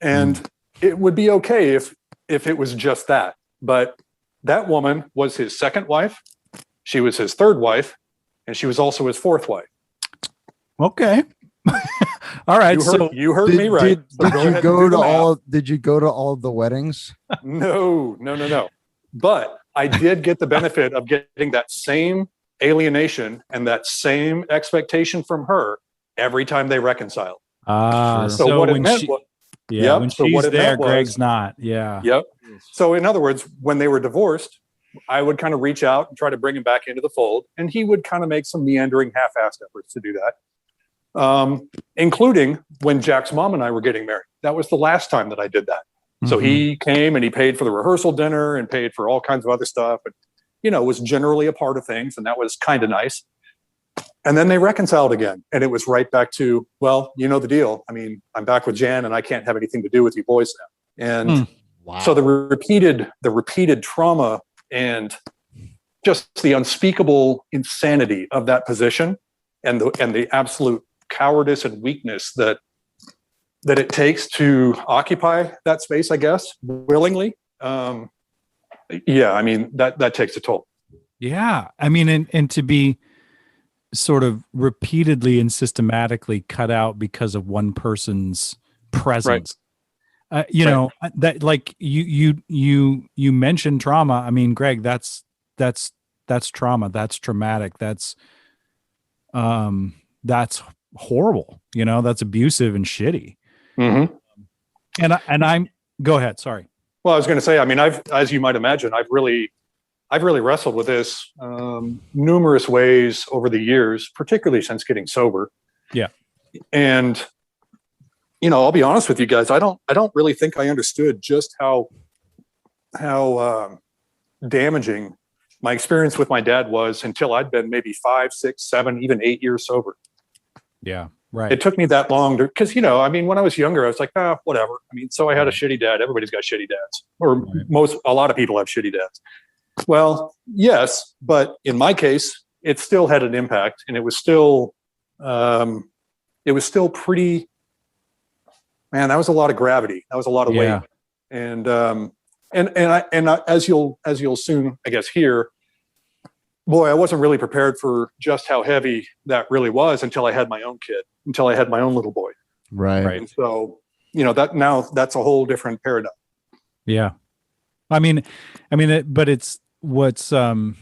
And it would be okay if it was just that. But that woman was his second wife. She was his third wife. And she was also his fourth wife. Okay. All right. You heard me right. Did you go to all of the weddings? No. But I did get the benefit of getting that same alienation and that same expectation from her every time they reconciled. So what it when meant when she's there, Greg's not. Yeah. Yep. So in other words, when they were divorced, I would kind of reach out and try to bring him back into the fold, and he would kind of make some meandering half-assed efforts to do that, including when Jack's mom and I were getting married. That was the last time that I did that. So he came and he paid for the rehearsal dinner and paid for all kinds of other stuff, and you know, was generally a part of things, and that was kind of nice. And then they reconciled again, and it was right back to, well, you know the deal. I mean, I'm back with Jan, and I can't have anything to do with you boys now. And so the repeated trauma and just the unspeakable insanity of that position, and the absolute cowardice and weakness that it takes to occupy that space, I guess, willingly. I mean, that takes a toll. Yeah. I mean, and to be sort of repeatedly and systematically cut out because of one person's presence. You know, that, like you mentioned trauma. I mean, Greg, that's trauma. That's traumatic. That's horrible. You know, that's abusive and shitty. And I'm, go ahead. Sorry. Well, I was going to say, I mean, as you might imagine, I've really I've really wrestled with this numerous ways over the years, particularly since getting sober. Yeah. And, I'll be honest with you guys. I don't really think I understood just how damaging my experience with my dad was until I'd been maybe 5, 6, 7, even 8 years sober. Yeah. Right. It took me that long because, when I was younger, I was like, whatever. So I had a shitty dad. Everybody's got shitty dads, or a lot of people have shitty dads. Well, yes, but in my case, it still had an impact, and it was still pretty, man, that was a lot of gravity. That was a lot of weight. And as you'll soon, I guess, hear, boy, I wasn't really prepared for just how heavy that really was until I had my own kid, until I had my own little boy. Right. And so, that's a whole different paradigm. Yeah. But it's what's, that's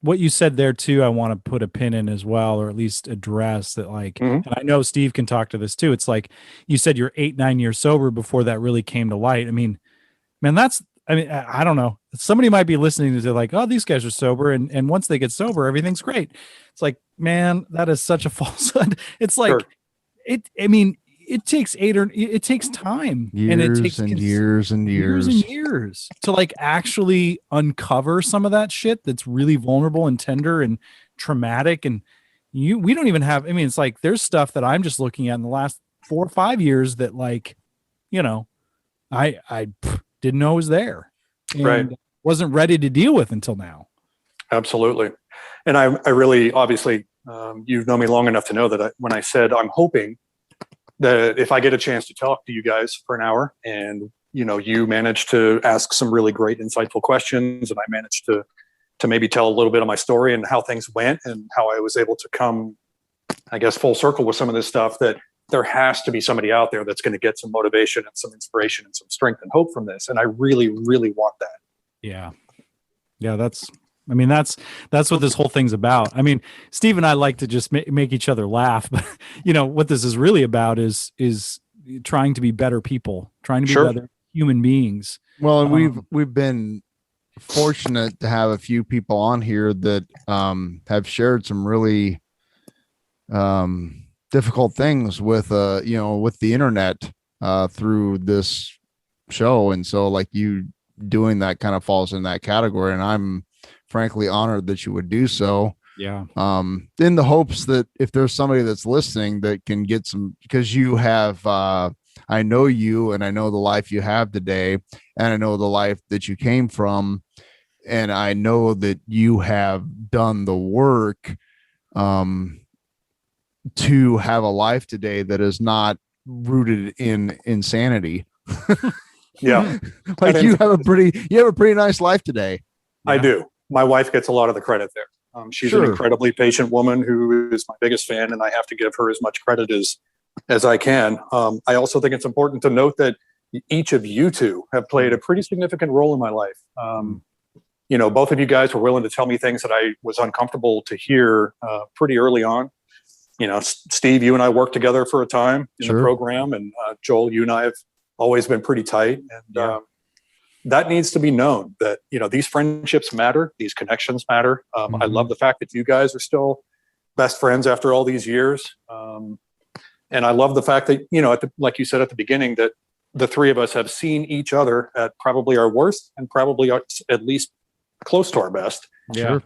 what you said there too. I want to put a pin in as well, or at least address that, like, and I know Steve can talk to this too. It's like you said, you're 8, 9 years sober before that really came to light. Man, I don't know. Somebody might be listening to like, oh, these guys are sober. And once they get sober, everything's great. It's like, man, that is such a falsehood. It's like, it takes it takes time, and it takes years and years to like actually uncover some of that shit that's really vulnerable and tender and traumatic. And we don't even have, it's like, there's stuff that I'm just looking at in the last 4 or 5 years that, like, I didn't know was there, and wasn't ready to deal with until now. Absolutely. And I really, obviously, you've known me long enough to know that when I said I'm hoping that if I get a chance to talk to you guys for an hour, and you manage to ask some really great, insightful questions, and I managed to maybe tell a little bit of my story and how things went and how I was able to come, I guess, full circle with some of this stuff, that there has to be somebody out there that's going to get some motivation and some inspiration and some strength and hope from this. And I really, really want that. Yeah. Yeah. That's what this whole thing's about. Steve and I like to just make each other laugh, but what this is really about is trying to be better people, trying to be better human beings. Well, and we've been fortunate to have a few people on here that have shared some really difficult things with with the internet through this show. And so, like, you doing that kind of falls in that category, and I'm frankly honored that you would do so. Yeah. In the hopes that if there's somebody that's listening that can get some, because you have, I know you, and I know the life you have today, and I know the life that you came from, and I know that you have done the work to have a life today that is not rooted in insanity. Yeah. Like, you have a pretty nice life today. I do. My wife gets a lot of the credit there. She's an incredibly patient woman who is my biggest fan, and I have to give her as much credit as I can. I also think it's important to note that each of you two have played a pretty significant role in my life. Both of you guys were willing to tell me things that I was uncomfortable to hear pretty early on. Steve, you and I worked together for a time in the program, and Joel, you and I have always been pretty tight. And that needs to be known, that, these friendships matter. These connections matter. I love the fact that you guys are still best friends after all these years. And I love the fact that, like you said at the beginning, that the three of us have seen each other at probably our worst and probably at least close to our best. Yeah.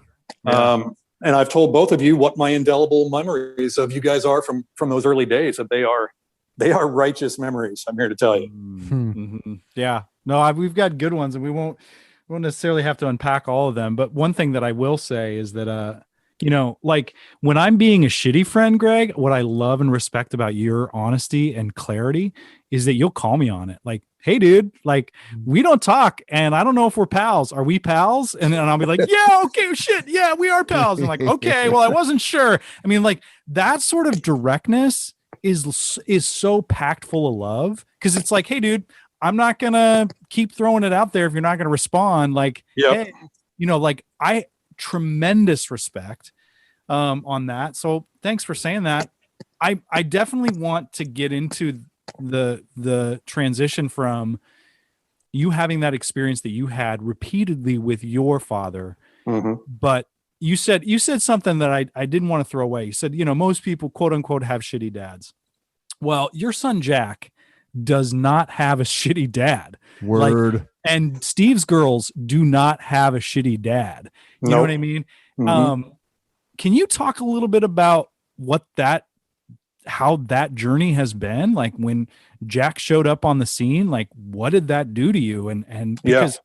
And I've told both of you what my indelible memories of you guys are from those early days, that they are righteous memories. I'm here to tell you. Mm-hmm. Yeah. No, we've got good ones, and we won't necessarily have to unpack all of them. But one thing that I will say is that, like, when I'm being a shitty friend, Greg, what I love and respect about your honesty and clarity is that you'll call me on it. Like, hey, dude, like, we don't talk, and I don't know if we're pals. Are we pals? And then I'll be like, yeah, okay, shit. Yeah, we are pals. And like, okay, well, I wasn't sure. Like, that sort of directness is so packed full of love, because it's like, hey, dude, I'm not gonna keep throwing it out there if you're not gonna respond. Like, hey, like, I tremendous respect on that. So thanks for saying that. I definitely want to get into the transition from you having that experience that you had repeatedly with your father. But you said something that I didn't want to throw away. You said, most people, quote unquote, have shitty dads. Well, your son Jack does not have a shitty dad. Word. And Steve's girls do not have a shitty dad. You know what I mean? Can you talk a little bit about how that journey has been? Like when Jack showed up on the scene, like what did that do to you? And because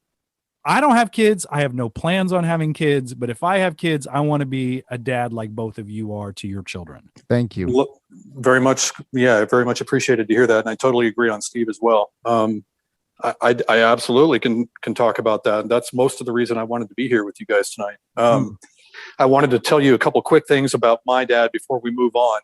I don't have kids, I have no plans on having kids, but if I have kids, I want to be a dad like both of you are to your children. Thank you. Very much. Yeah. Very much appreciated to hear that. And I totally agree on Steve as well. I absolutely can talk about that. That's most of the reason I wanted to be here with you guys tonight. I wanted to tell you a couple quick things about my dad before we move on.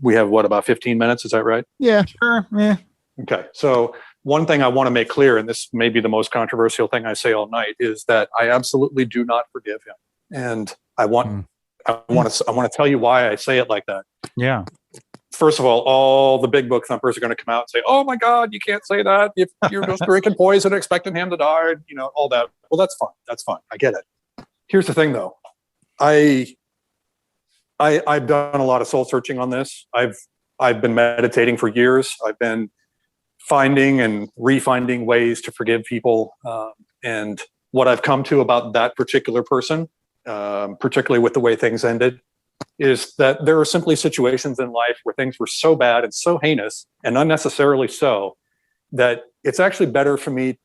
We have about 15 minutes. Is that right? Yeah, sure. Yeah. Okay. So one thing I want to make clear, and this may be the most controversial thing I say all night, is that I absolutely do not forgive him. And I want to tell you why I say it like that. Yeah. First of all the big book thumpers are going to come out and say, "Oh my God, you can't say that. If you're just drinking poison and expecting him to die, all that." Well, that's fine. That's fine. I get it. Here's the thing, though. I've done a lot of soul searching on this. I've been meditating for years. I've been finding and refinding ways to forgive people. And what I've come to about that particular person, particularly with the way things ended, is that there are simply situations in life where things were so bad and so heinous and unnecessarily so that it's actually better for me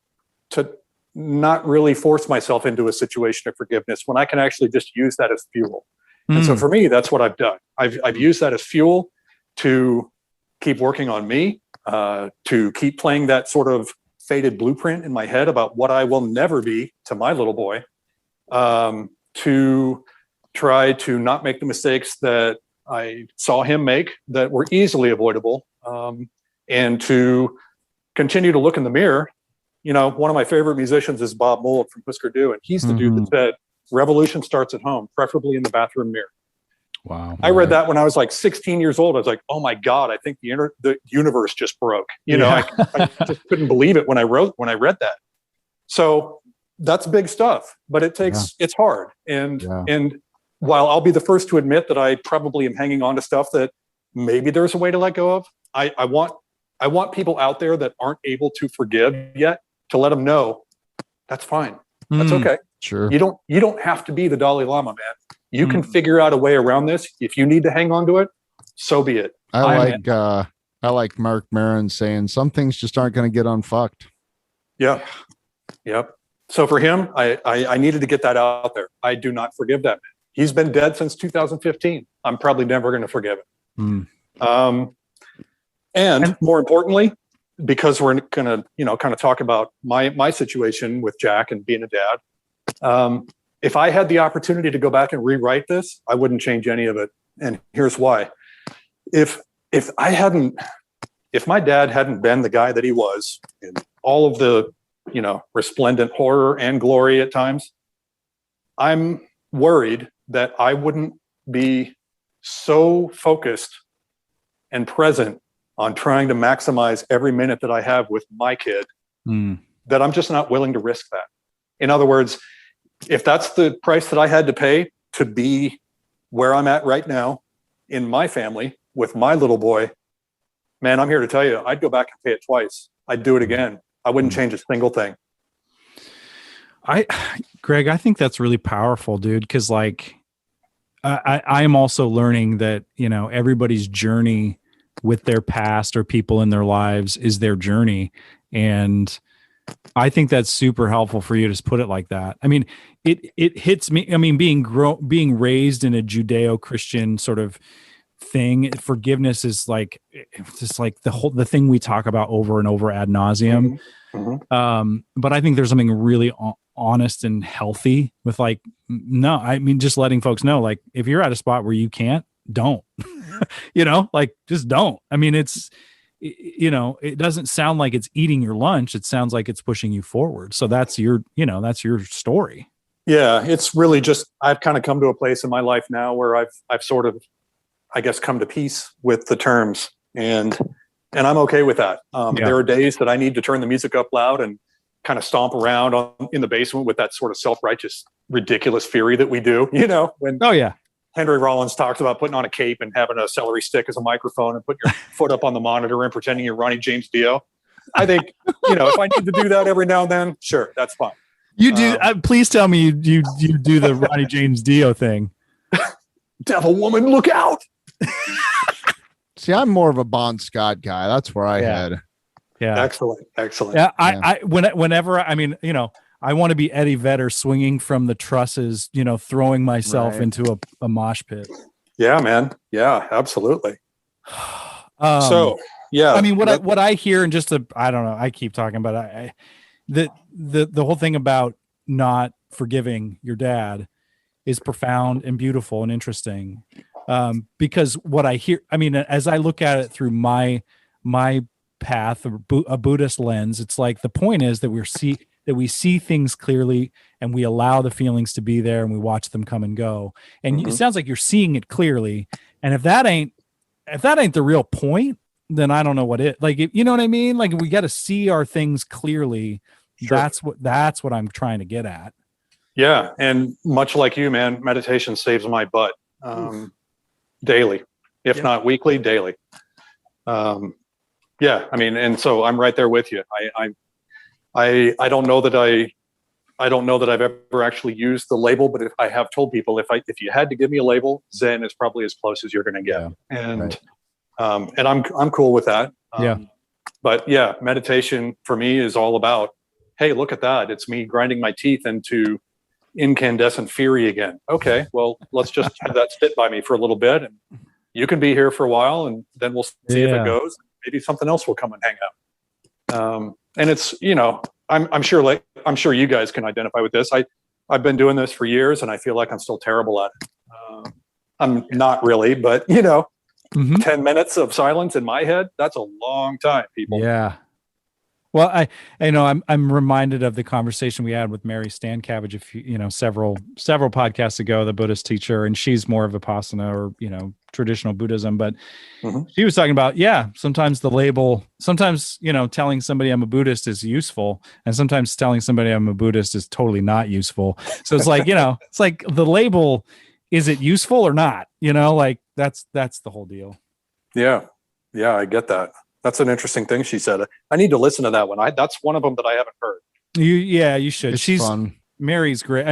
to not really force myself into a situation of forgiveness when I can actually just use that as fuel. And so for me, that's what I've done. I've used that as fuel to keep working on me, to keep playing that sort of faded blueprint in my head about what I will never be to my little boy, to try to not make the mistakes that I saw him make that were easily avoidable, and to continue to look in the mirror. One of my favorite musicians is Bob Mould from Husker Du, and he's the dude that said, "Revolution starts at home, preferably in the bathroom mirror." Wow. I read that when I was like 16 years old. I was like, "Oh my God, I think the universe just broke." I just couldn't believe it when I read that. So that's big stuff, but it's hard. And while I'll be the first to admit that I probably am hanging on to stuff that maybe there's a way to let go of, I want people out there that aren't able to forgive yet to let them know that's fine. That's okay. Sure. You don't have to be the Dalai Lama, man. You can figure out a way around this. If you need to hang on to it, so be it. I like Mark Maron saying some things just aren't going to get unfucked. Yeah. Yep. So for him, I needed to get that out there. I do not forgive that man. He's been dead since 2015. I'm probably never going to forgive him. And more importantly, because we're going to, kind of talk about my situation with Jack and being a dad. If I had the opportunity to go back and rewrite this, I wouldn't change any of it. And here's why. If my dad hadn't been the guy that he was in all of the, resplendent horror and glory at times, I'm worried that I wouldn't be so focused and present on trying to maximize every minute that I have with my kid that I'm just not willing to risk that. In other words, if that's the price that I had to pay to be where I'm at right now in my family with my little boy, man, I'm here to tell you, I'd go back and pay it twice. I'd do it again. I wouldn't change a single thing. Greg, I think that's really powerful, dude. Cause like, I am also learning that, everybody's journey with their past or people in their lives is their journey. And I think that's super helpful for you to put it like that. I mean, it hits me. I mean, being raised in a Judeo-Christian sort of thing, forgiveness is like, it's just like the thing we talk about over and over ad nauseum. But I think there's something really honest and healthy with like, no, I mean, just letting folks know, like, if you're at a spot where you can't, don't, like just don't. I mean, it doesn't sound like it's eating your lunch. It sounds like it's pushing you forward. So that's your story. Yeah. It's really just, I've kind of come to a place in my life now where I've sort of, I guess, come to peace with the terms. And And I'm okay with that. Yeah. There are days that I need to turn the music up loud and kind of stomp around in the basement with that sort of self-righteous, ridiculous fury that we do, when Oh yeah. Henry Rollins talks about putting on a cape and having a celery stick as a microphone and putting your foot up on the monitor and pretending you're Ronnie James Dio. I think, if I need to do that every now and then, sure, that's fine. You do. Please tell me you do the Ronnie James Dio thing. Devil woman, look out. See, I'm more of a Bon Scott guy. That's where I head. Yeah. Excellent. Yeah. Whenever, I want to be Eddie Vedder swinging from the trusses, throwing myself into a mosh pit. Yeah, man. Yeah, absolutely. What I hear, and I don't know, I keep talking about the whole thing about not forgiving your dad is profound and beautiful and interesting. Because what I hear, as I look at it through my path, a Buddhist lens, it's like the point is that we see things clearly and we allow the feelings to be there and we watch them come and go. And it sounds like you're seeing it clearly. And if that ain't the real point, then I don't know what it, like, you know what I mean? Like, we got to see our things clearly. Sure. That's what I'm trying to get at. Yeah. And much like you, man, meditation saves my butt. Daily, if not weekly, daily. And so I'm right there with you. I don't know that I've ever actually used the label, but if I have told people, if you had to give me a label, Zen is probably as close as you're going to get. And I'm cool with that. But yeah, meditation for me is all about, hey, look at that. It's me grinding my teeth into incandescent fury again. Okay, well, let's just have that sit by me for a little bit, and you can be here for a while, and then we'll see if it goes. Maybe something else will come and hang out. And it's, I'm sure you guys can identify with this. I've been doing this for years, and I feel like I'm still terrible at it. I'm not really, but 10 minutes of silence in my head, that's a long time, people. Yeah. Well, I'm reminded of the conversation we had with Mary Stancavage several podcasts ago, the Buddhist teacher, and she's more of Vipassana or traditional Buddhism, but she was talking about sometimes the label, telling somebody I'm a Buddhist is useful, and sometimes telling somebody I'm a Buddhist is totally not useful. So it's like it's like the label, is it useful or not? Like that's the whole deal. Yeah, I get that. That's an interesting thing she said. I need to listen to that one. That's one of them that I haven't heard. You should. She's fun. Mary's great.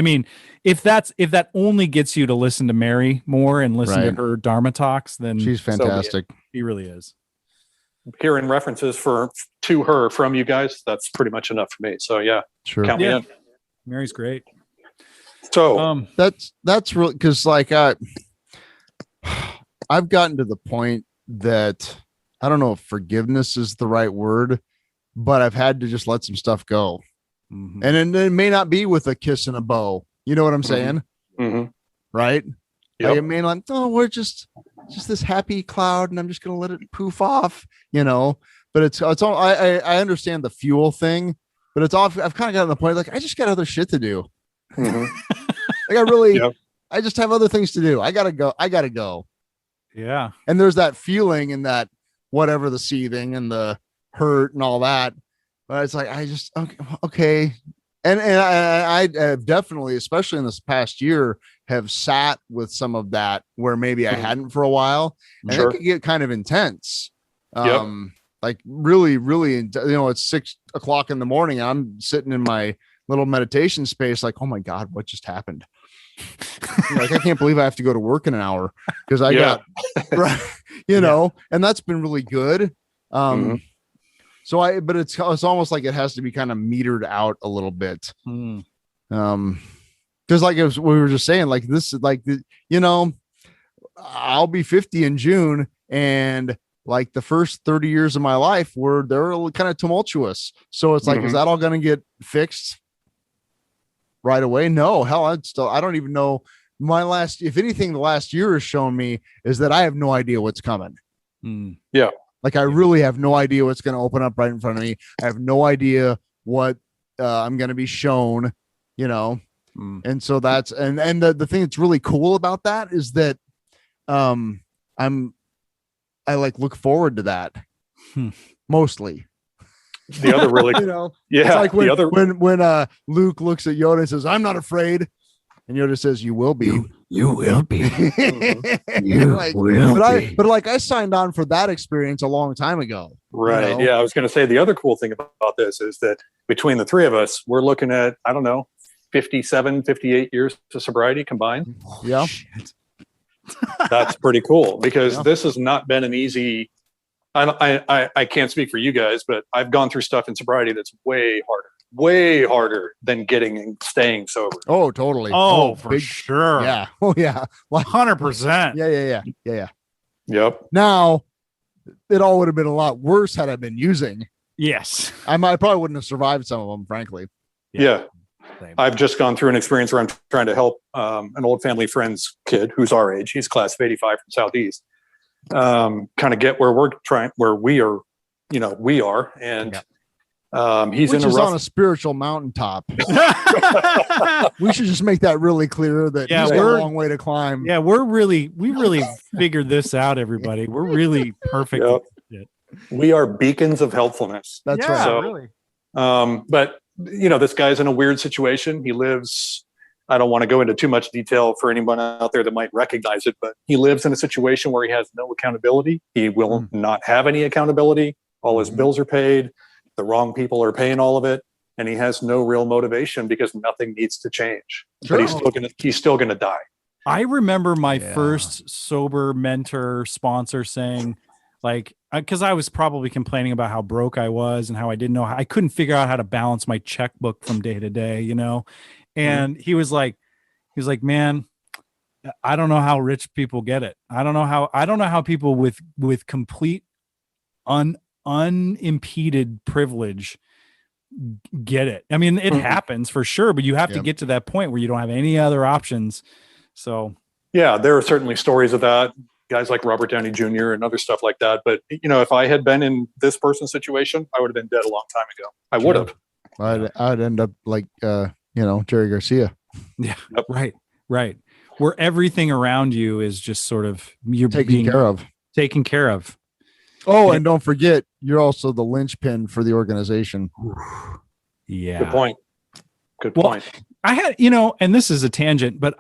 If that only gets you to listen to Mary more and listen to her Dharma talks, then she's fantastic. She really is. Hearing references to her from you guys, that's pretty much enough for me. So yeah, sure. Count me in. Mary's great. So that's really, because like I've gotten to the point that I don't know if forgiveness is the right word, but I've had to just let some stuff go. And it may not be with a kiss and a bow. You know what I'm saying? Right? Yep. Like, we're just this happy cloud and I'm just going to let it poof off, but it's all, I understand the fuel thing, but it's off. I've kind of gotten to the point, like, I just got other shit to do. I just have other things to do. I gotta go. Yeah. And there's that feeling and that whatever, the seething and the hurt and all that, but it's like, I just, okay. And I definitely, especially in this past year, have sat with some of that where maybe I hadn't for a while, and it could get kind of intense. Like really, really, it's 6 o'clock in the morning. I'm sitting in my little meditation space, like, oh my God, what just happened? Like, I can't believe I have to go to work in an hour because I got, and that's been really good. But it's almost like it has to be kind of metered out a little bit. Because like we were just saying, like this is like, I'll be 50 in June, and like the first 30 years of my life they're kind of tumultuous. So it's like, is that all going to get fixed right away? No, hell, I don't even know. If anything, the last year has shown me is that I have no idea what's coming. Like, I really have no idea what's going to open up right in front of me. I have no idea what I'm going to be shown, and so that's, and the thing that's really cool about that is that I like look forward to that. Mostly. The other really, yeah. It's like when, the other, when Luke looks at Yoda and says, "I'm not afraid," and Yoda says, "You will be." You will be. You Like, will but be. like I signed on for that experience a long time ago. right. Yeah. I was going to say the other cool thing about this is that between the three of us, we're looking at, I don't know, 57, 58 years of sobriety combined. Yeah. Shit. That's pretty cool because this has not been an easy. I can't speak for you guys, but I've gone through stuff in sobriety that's way harder than getting and staying sober. Oh, totally. Oh, for sure. Yeah. Oh, yeah. Like, 100%. Yeah. Yep. Now, it all would have been a lot worse had I been using. Yes. I probably wouldn't have survived some of them, frankly. Yeah. Same. I've just gone through an experience where I'm trying to help an old family friend's kid who's our age. He's class of 85 from Southeast. Kind of get where we are. And he's Which in a is rough. on a spiritual mountaintop. We should just make that really clear that Yeah, he's got a we're- long way to climb. Yeah, we really figured this out, everybody. We're really perfect. Yep. We are beacons of helpfulness. That's Yeah, right. So- really. But this guy's in a weird situation. He lives. I don't want to go into too much detail for anyone out there that might recognize it, but he lives in a situation where he has no accountability. He will not have any accountability. All his bills are paid. The wrong people are paying all of it. And he has no real motivation because nothing needs to change. Sure. But he's still gonna die. I remember my Yeah. first sober mentor sponsor saying, like, because I was probably complaining about how broke I was and how I didn't know I couldn't figure out how to balance my checkbook from day to day, And he was like, man, I don't know how rich people get it. I don't know how people with complete unimpeded privilege get it. I mean, it happens for sure, but you have to get to that point where you don't have any other options. So Yeah, there are certainly stories of that. Guys like Robert Downey Jr. and other stuff like that. But if I had been in this person's situation, I would have been dead a long time ago. I would have. I'd end up like Jerry Garcia. yeah, Yep. right. Where everything around you is just sort of you're Taken care of. taken care of. Oh, and don't forget, you're also the linchpin for the organization. Yeah. Good point. Good Well, point. I had, and this is a tangent, but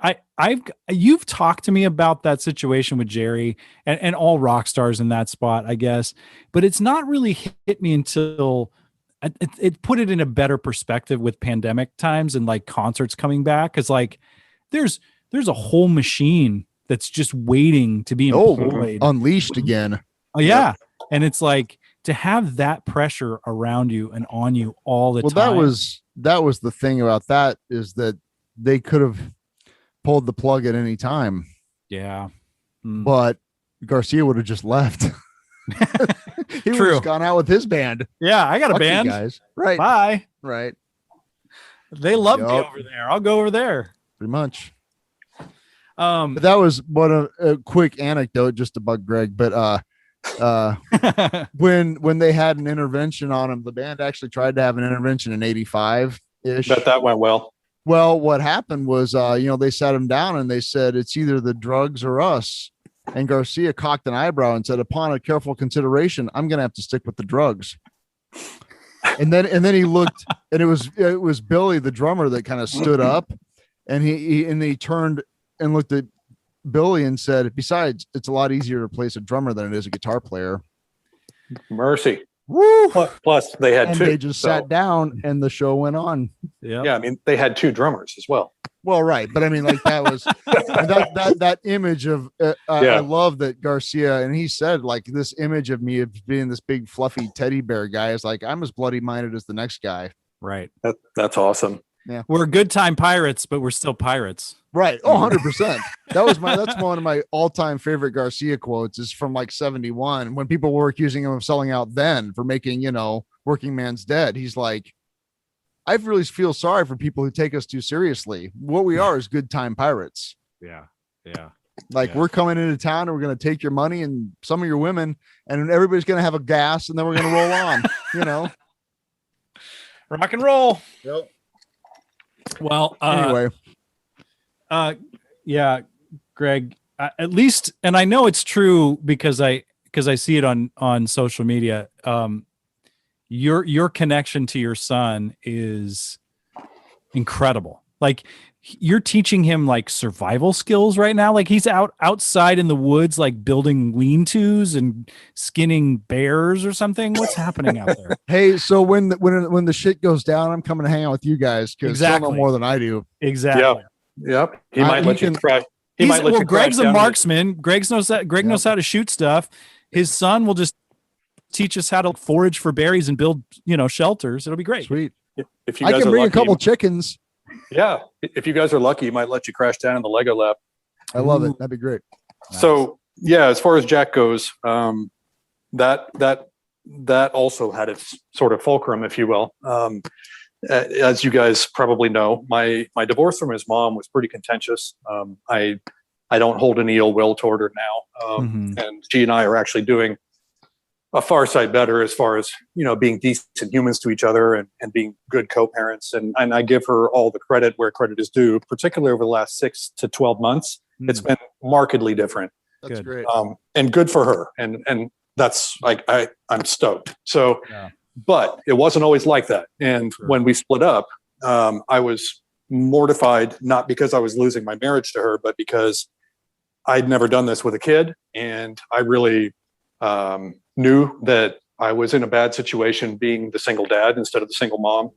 you've talked to me about that situation with Jerry and all rock stars in that spot, I guess, but it's not really hit me until it put it in a better perspective with pandemic times and like concerts coming back. Cause like there's a whole machine that's just waiting to be employed. Unleashed again. Oh yeah. And it's like to have that pressure around you and on you all the time. That was the thing about that is that they could have pulled the plug at any time, Yeah. but Garcia would have just left. He would have True. just gone out with his band. Yeah. I got a Fuck you band. guys. Right. Bye. Right. They love me Yup. over there. I'll go over there. Pretty much. But that was a quick anecdote just to bug Greg. But when they had an intervention on him, the band actually tried to have an intervention in 85 ish. Bet that went well. Well, what happened was, they sat him down and they said, it's either the drugs or us. And Garcia cocked an eyebrow and said, upon a careful consideration, I'm going to have to stick with the drugs. And then he looked, and it was Billy, the drummer, that kind of stood up, and he turned and looked at Billy and said, besides, it's a lot easier to replace a drummer than it is a guitar player. Mercy. Woo! Plus they had And two. they just sat down and the show went on. Yeah, I mean, they had two drummers as well. Well, right. But I mean, like that was that image of I love that Garcia, and he said like this image of me of being this big fluffy teddy bear guy is like, I'm as bloody minded as the next guy. Right. That's awesome. We're good time pirates, but we're still pirates. Right. Oh, 100%. That's one of my all-time favorite Garcia quotes is from like 71 when people were accusing him of selling out then for making, Working Man's Dead. He's like, I really feel sorry for people who take us too seriously. What we are is good time pirates. Yeah. Yeah. Like we're coming into town and we're going to take your money and some of your women and everybody's going to have a gas and then we're going to roll on, Rock and roll. Yep. Well, Anyway, yeah, Greg, at least, and I know it's true because because I see it on social media. Your connection to your son is incredible. Like, you're teaching him like survival skills right now. Like, he's outside in the woods, like building lean-tos and skinning bears or something. What's happening out there? Hey, so when the shit goes down, I'm coming to hang out with you guys because you know more than I do. Exactly. Yep. He might let you crash. Greg's a marksman. Greg knows how to shoot stuff. His son will just teach us how to forage for berries and build, shelters. It'll be great. Sweet. If you I guys can are bring lucky, a couple chickens. Yeah. If you guys are lucky, he might let you crash down in the Lego lab. I love it. That'd be great. So yeah, as far as Jack goes, that also had its sort of fulcrum, if you will. As you guys probably know, my divorce from his mom was pretty contentious. I don't hold any ill will toward her now, and she and I are actually doing a far sight better as far as being decent humans to each other and being good co-parents. And I give her all the credit where credit is due, particularly over the last 6 to 12 months. It's been markedly different. That's great. And good for her. And that's like, I'm stoked. So, but it wasn't always like that. And when we split up, I was mortified, not because I was losing my marriage to her, but because I'd never done this with a kid. And I really knew that I was in a bad situation being the single dad instead of the single mom.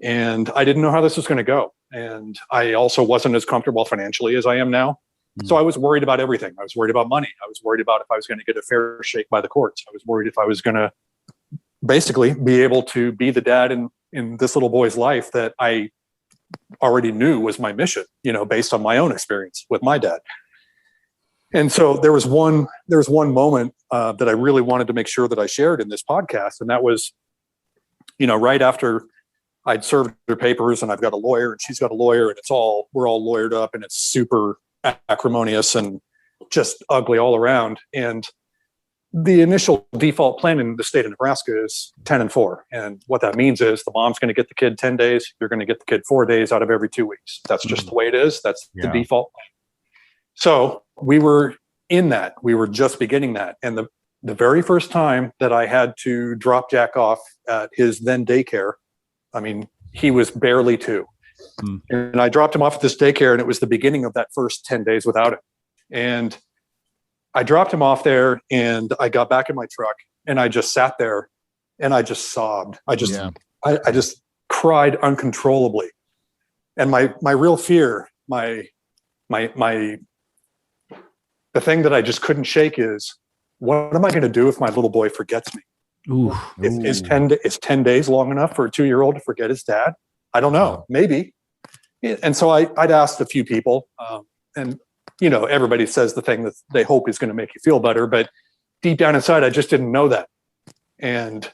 And I didn't know how this was going to go. And I also wasn't as comfortable financially as I am now. So I was worried about everything. I was worried about money. I was worried about if I was going to get a fair shake by the courts. I was worried if I was going to basically be able to be the dad in this little boy's life that I already knew was my mission, based on my own experience with my dad. And so there was one moment that I really wanted to make sure that I shared in this podcast. And that was, right after I'd served her papers and I've got a lawyer and she's got a lawyer and we're all lawyered up and it's super acrimonious and just ugly all around. And the initial default plan in the state of Nebraska is 10 and 4. And what that means is the mom's going to get the kid 10 days. You're going to get the kid 4 days out of every 2 weeks. That's just the way it is. That's the default plan. So we were in that. We were just beginning that. And the very first time that I had to drop Jack off at his then daycare, I mean, he was barely 2. And I dropped him off at this daycare, and it was the beginning of that first 10 days without him. And I dropped him off there, and I got back in my truck, and I just sat there, and I just sobbed. I just cried uncontrollably. And my real fear, the thing that I just couldn't shake is, what am I going to do if my little boy forgets me? Is 10 days long enough for a 2-year-old to forget his dad? I don't know. Maybe. And so I'd asked a few people, and everybody says the thing that they hope is going to make you feel better, but deep down inside, I just didn't know that. And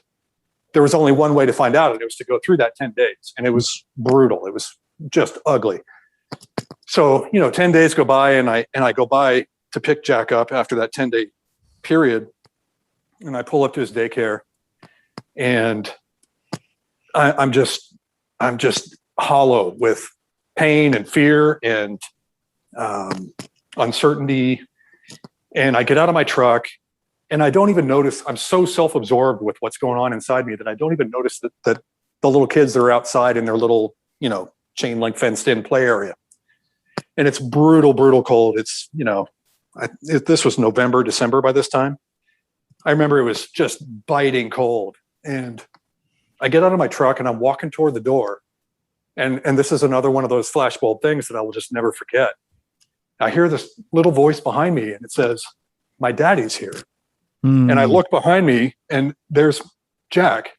there was only one way to find out, and it was to go through that 10 days. And it was brutal. It was just ugly. So, 10 days go by, and I go by to pick Jack up after that 10-day period. And I pull up to his daycare, and I'm just hollow with pain and fear and uncertainty. And I get out of my truck, and I don't even notice. I'm so self-absorbed with what's going on inside me that I don't even notice that the little kids that are outside in their little, chain link fenced in play area. And it's brutal, brutal cold. It's, this was November, December by this time. I remember it was just biting cold. And I get out of my truck, and I'm walking toward the door. And this is another one of those flashbulb things that I will just never forget. I hear this little voice behind me, and it says, "My daddy's here." And I look behind me, and there's Jack,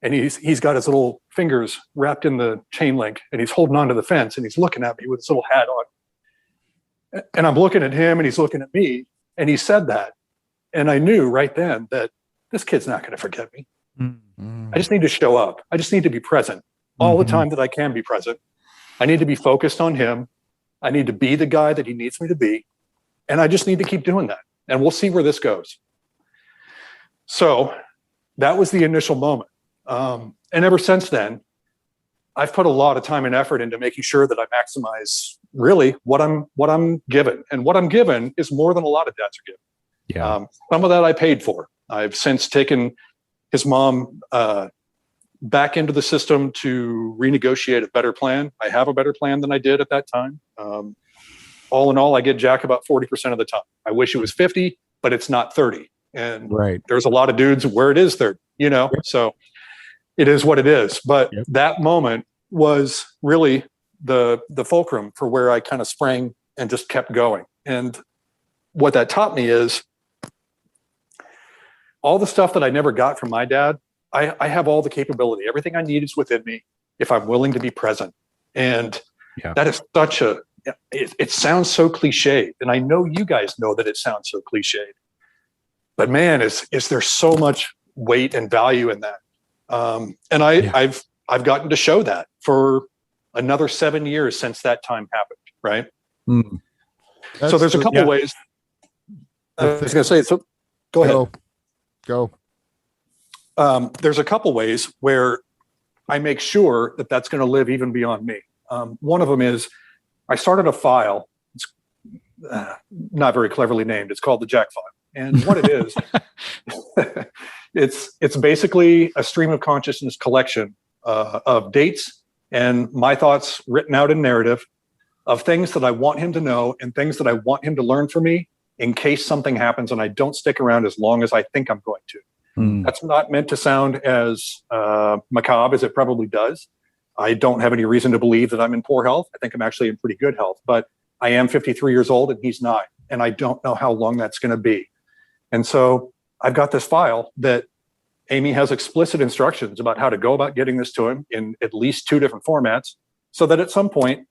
and he's got his little fingers wrapped in the chain link, and he's holding onto the fence, and he's looking at me with his little hat on. And I'm looking at him, and he's looking at me, and he said that. And I knew right then that this kid's not going to forget me. I just need to show up. I just need to be present all the time that I can be present. I need to be focused on him. I need to be the guy that he needs me to be. And I just need to keep doing that. And we'll see where this goes. So that was the initial moment. And ever since then, I've put a lot of time and effort into making sure that I maximize really what I'm given. And what I'm given is more than a lot of dads are given. Yeah. Some of that I paid for. I've since taken his mom back into the system to renegotiate a better plan. I have a better plan than I did at that time. All in all, I get Jack about 40% of the time. I wish it was 50, but it's not 30. And Right. there's a lot of dudes where it is 30, so it is what it is. But that moment was really the fulcrum for where I kind of sprang and just kept going. And what that taught me is all the stuff that I never got from my dad. I have all the capability. Everything I need is within me if I'm willing to be present. And that is such it sounds so cliched. And I know you guys know that it sounds so cliched. But man, is there so much weight and value in that? And I've gotten to show that for another 7 years since that time happened, right? Mm. So there's a couple ways. I was going to say, so go ahead. Go. There's a couple ways where I make sure that that's going to live even beyond me. One of them is I started a file. It's not very cleverly named. It's called the Jack file. And what it is, it's basically a stream of consciousness collection of dates and my thoughts written out in narrative of things that I want him to know and things that I want him to learn from me in case something happens and I don't stick around as long as I think I'm going to. That's not meant to sound as macabre as it probably does. I don't have any reason to believe that I'm in poor health. I think I'm actually in pretty good health, but I am 53 years old and he's not. And I don't know how long that's going to be. And so I've got this file that Amy has explicit instructions about how to go about getting this to him in at least 2 different formats so that at some point,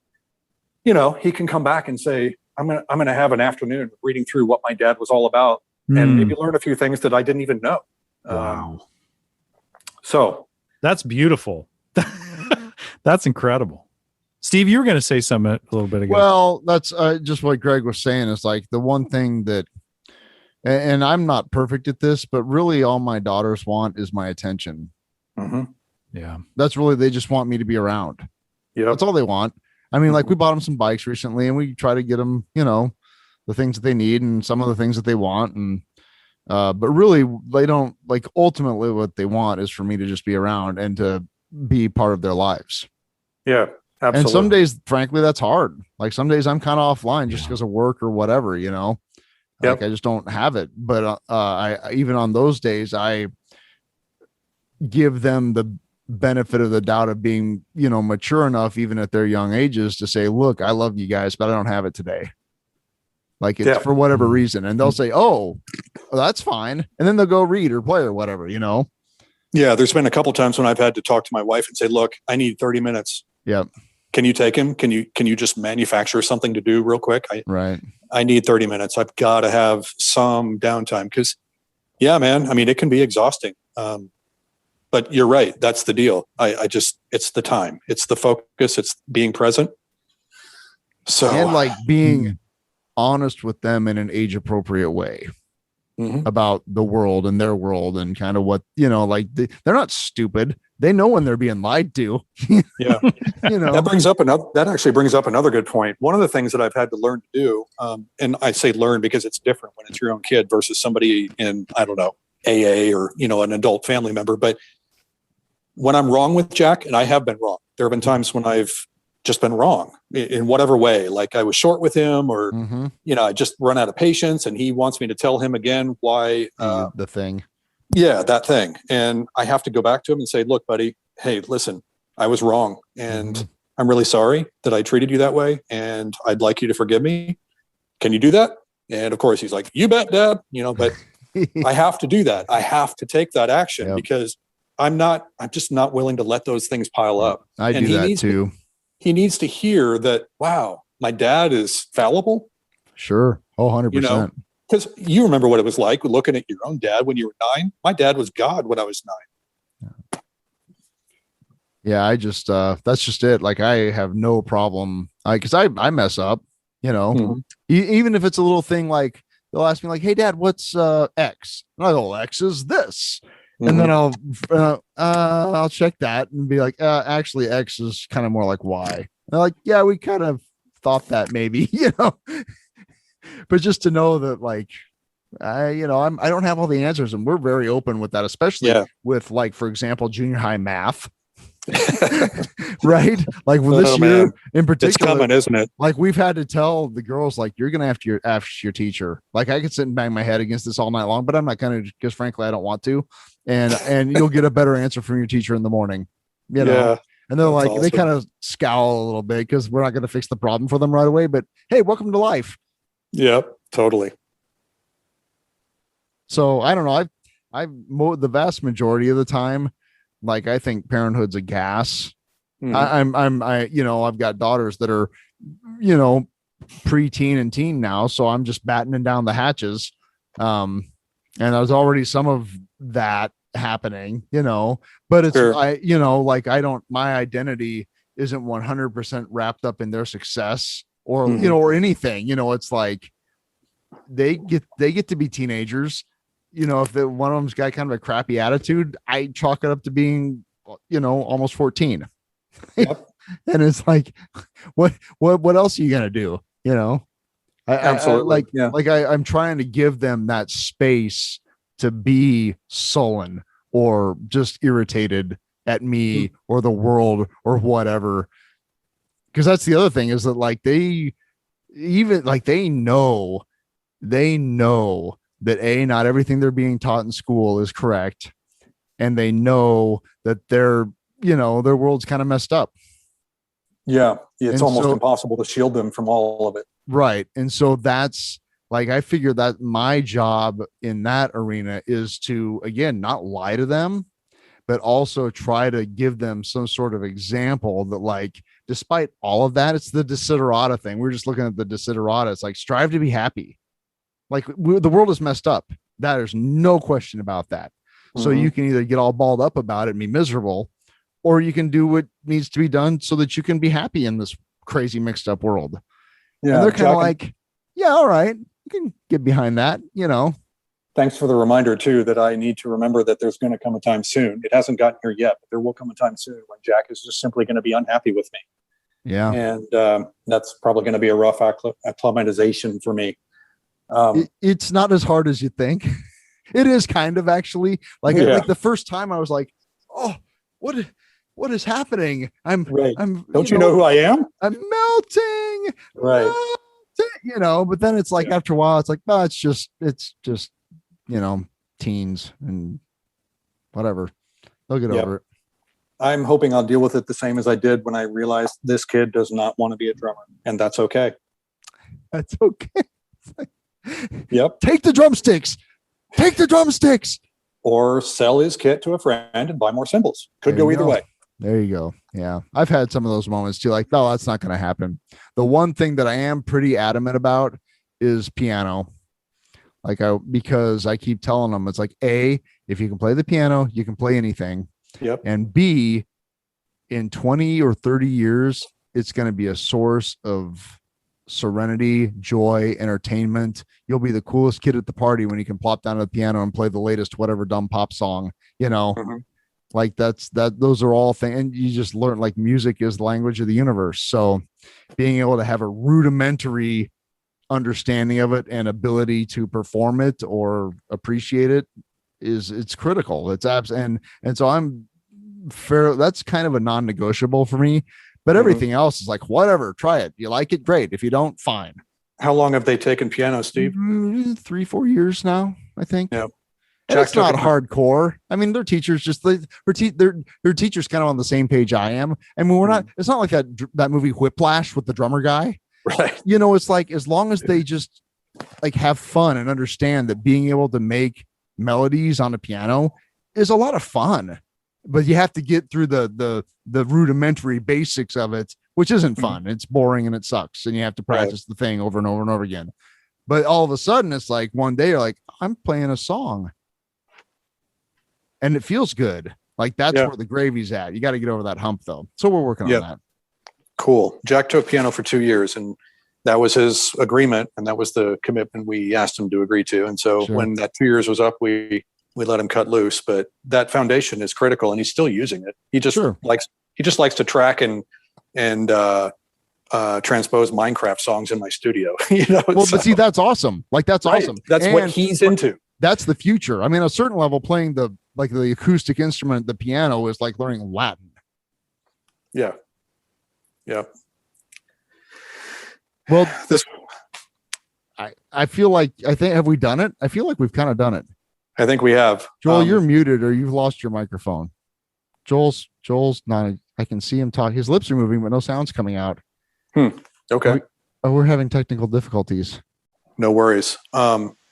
he can come back and say, I'm going to have an afternoon reading through what my dad was all about and maybe learn a few things that I didn't even know. Wow. So that's beautiful. That's incredible. Steve, you were going to say something a little bit ago. Well, that's just what Greg was saying is like the one thing that, and I'm not perfect at this, but really all my daughters want is my attention. Mm-hmm. Yeah. That's really, they just want me to be around. Yeah. That's all they want. I mean, like we bought them some bikes recently and we try to get them, the things that they need and some of the things that they want. And, but really they don't like ultimately what they want is for me to just be around and to be part of their lives. Yeah, absolutely. And some days, frankly, that's hard. Like some days I'm kind of offline just because of work or whatever, like I just don't have it. But I even on those days, I give them the benefit of the doubt of being, mature enough, even at their young ages to say, look, I love you guys, but I don't have it today. Like it's for whatever reason. And they'll say, oh, well, that's fine. And then they'll go read or play or whatever, Yeah. There's been a couple times when I've had to talk to my wife and say, look, I need 30 minutes. Yeah. Can you take him? Can you just manufacture something to do real quick? I need 30 minutes. I've got to have some downtime because man, I mean, it can be exhausting. But you're right. That's the deal. It's the time, it's the focus, it's being present. So, and like being honest with them in an age appropriate way about the world and their world and kind of what, like they're not stupid. They know when they're being lied to. Yeah. That actually brings up another good point. One of the things that I've had to learn to do, and I say learn because it's different when it's your own kid versus somebody in, I don't know, AA or, an adult family member. But when I'm wrong with Jack, and I have been wrong, there have been times when I've just been wrong in whatever way, like I was short with him or, I just run out of patience and he wants me to tell him again why the thing. Yeah, that thing. And I have to go back to him and say, look, buddy, hey, listen, I was wrong. And I'm really sorry that I treated you that way. And I'd like you to forgive me. Can you do that? And of course he's like, you bet, Dad, but I have to do that. I have to take that action because I'm just not willing to let those things pile up. I do that too. He needs to hear that, wow, my dad is fallible. Sure. Oh, 100%. Because you remember what it was like looking at your own dad when you were 9. My dad was God when I was 9. Yeah, I just that's just it. Like I have no problem. Because I mess up, even if it's a little thing like they'll ask me like, hey dad, what's X? And I go, X is this. And then I'll check that and be like, actually X is kind of more like Y. And they're like, yeah, we kind of thought that maybe, but just to know that like I don't have all the answers, and we're very open with that, especially with, like, for example, junior high math. Right, like with this year in particular, it's coming, isn't it? Like, we've had to tell the girls, like, you're gonna have to ask your teacher. Like, I could sit and bang my head against this all night long, but I'm not gonna, because frankly I don't want to. And you'll get a better answer from your teacher in the morning, you know. Yeah, and they're like, awesome. they kind of scowl a little bit because we're not going to fix the problem for them right away, but hey, welcome to life. Yep, totally. So I don't know, I've the vast majority of the time, like, I think parenthood's a gas. I've got daughters that are, preteen and teen now. So I'm just battening down the hatches. And there's already some of that happening, but it's, sure. My identity isn't 100% wrapped up in their success or, or anything, it's like they get to be teenagers. If one of them's got kind of a crappy attitude, I chalk it up to being, almost 14. Yep. And it's like, what else are you going to do? Absolutely. I'm trying to give them that space to be sullen or just irritated at me or the world or whatever. Cause that's the other thing, is that, like, they know that not everything they're being taught in school is correct. And they know that their world's kind of messed up. Yeah. It's almost impossible to shield them from all of it. Right. And so that's, like, I figure that my job in that arena is to, again, not lie to them, but also try to give them some sort of example that, like, despite all of that, it's the desiderata thing. We're just looking at the desiderata. It's like, strive to be happy. Like, the world is messed up. There's no question about that. So you can either get all balled up about it and be miserable, or you can do what needs to be done so that you can be happy in this crazy mixed up world. Yeah. And they're kind of like, yeah, all right, you can get behind that, Thanks for the reminder too, that I need to remember that there's going to come a time soon. It hasn't gotten here yet, but there will come a time soon when Jack is just simply going to be unhappy with me. Yeah. And that's probably going to be a rough acclimatization for me. It's not as hard as you think. It is kind of, actually, like the first time I was like, oh, what is happening? Don't you know who I am? I'm melting. Right. But then it's like, after a while, it's like, no, it's just, teens and whatever. They'll get over it. I'm hoping I'll deal with it the same as I did when I realized this kid does not want to be a drummer, and that's okay. That's okay. Yep. Take the drumsticks. Or sell his kit to a friend and buy more cymbals. Could go either way. There you go. Yeah. I've had some of those moments too. Like, no, that's not going to happen. The one thing that I am pretty adamant about is piano. Because I keep telling them, it's like, A, if you can play the piano, you can play anything. Yep. And B, in 20 or 30 years, it's going to be a source of serenity, joy, entertainment. You'll be the coolest kid at the party when you can plop down to the piano and play the latest whatever dumb pop song, like those are all things. And you just learn, like, music is the language of the universe. So being able to have a rudimentary understanding of it and ability to perform it or appreciate it it's critical. It's and so I'm fair. That's kind of a non-negotiable for me. But everything else is like, whatever, try it. You like it, great. If you don't, fine. How long have they taken piano, Steve? 3-4 years now, I think. Yeah. And it's not hardcore. I mean, their teachers their teachers kind of on the same page I am. I mean, we're not, it's not like that movie Whiplash with the drummer guy. Right. It's like, as long as they just, like, have fun and understand that being able to make melodies on a piano is a lot of fun. But you have to get through the rudimentary basics of it, which isn't fun. It's boring and it sucks. And you have to practice the thing over and over and over again. But all of a sudden, it's like one day you're like, I'm playing a song. And it feels good. Like, that's where the gravy's at. You got to get over that hump, though. So we're working on that. Cool. Jack took piano for 2 years, and that was his agreement. And that was the commitment we asked him to agree to. And so when that 2 years was up, we let him cut loose, but that foundation is critical, and he's still using it. He just likes to track and transpose Minecraft songs in my studio. You know, well, but see, that's awesome. Like that's right. awesome. That's what he's into. That's the future. I mean, a certain level, playing the acoustic instrument, the piano, is like learning Latin. Yeah. Yeah. Well, I feel like have we done it? I feel like we've kind of done it. I think we have. Joel, you're muted or you've lost your microphone. Joel's not. I can see him talk. His lips are moving, but no sound's coming out. Okay. We're having technical difficulties. No worries.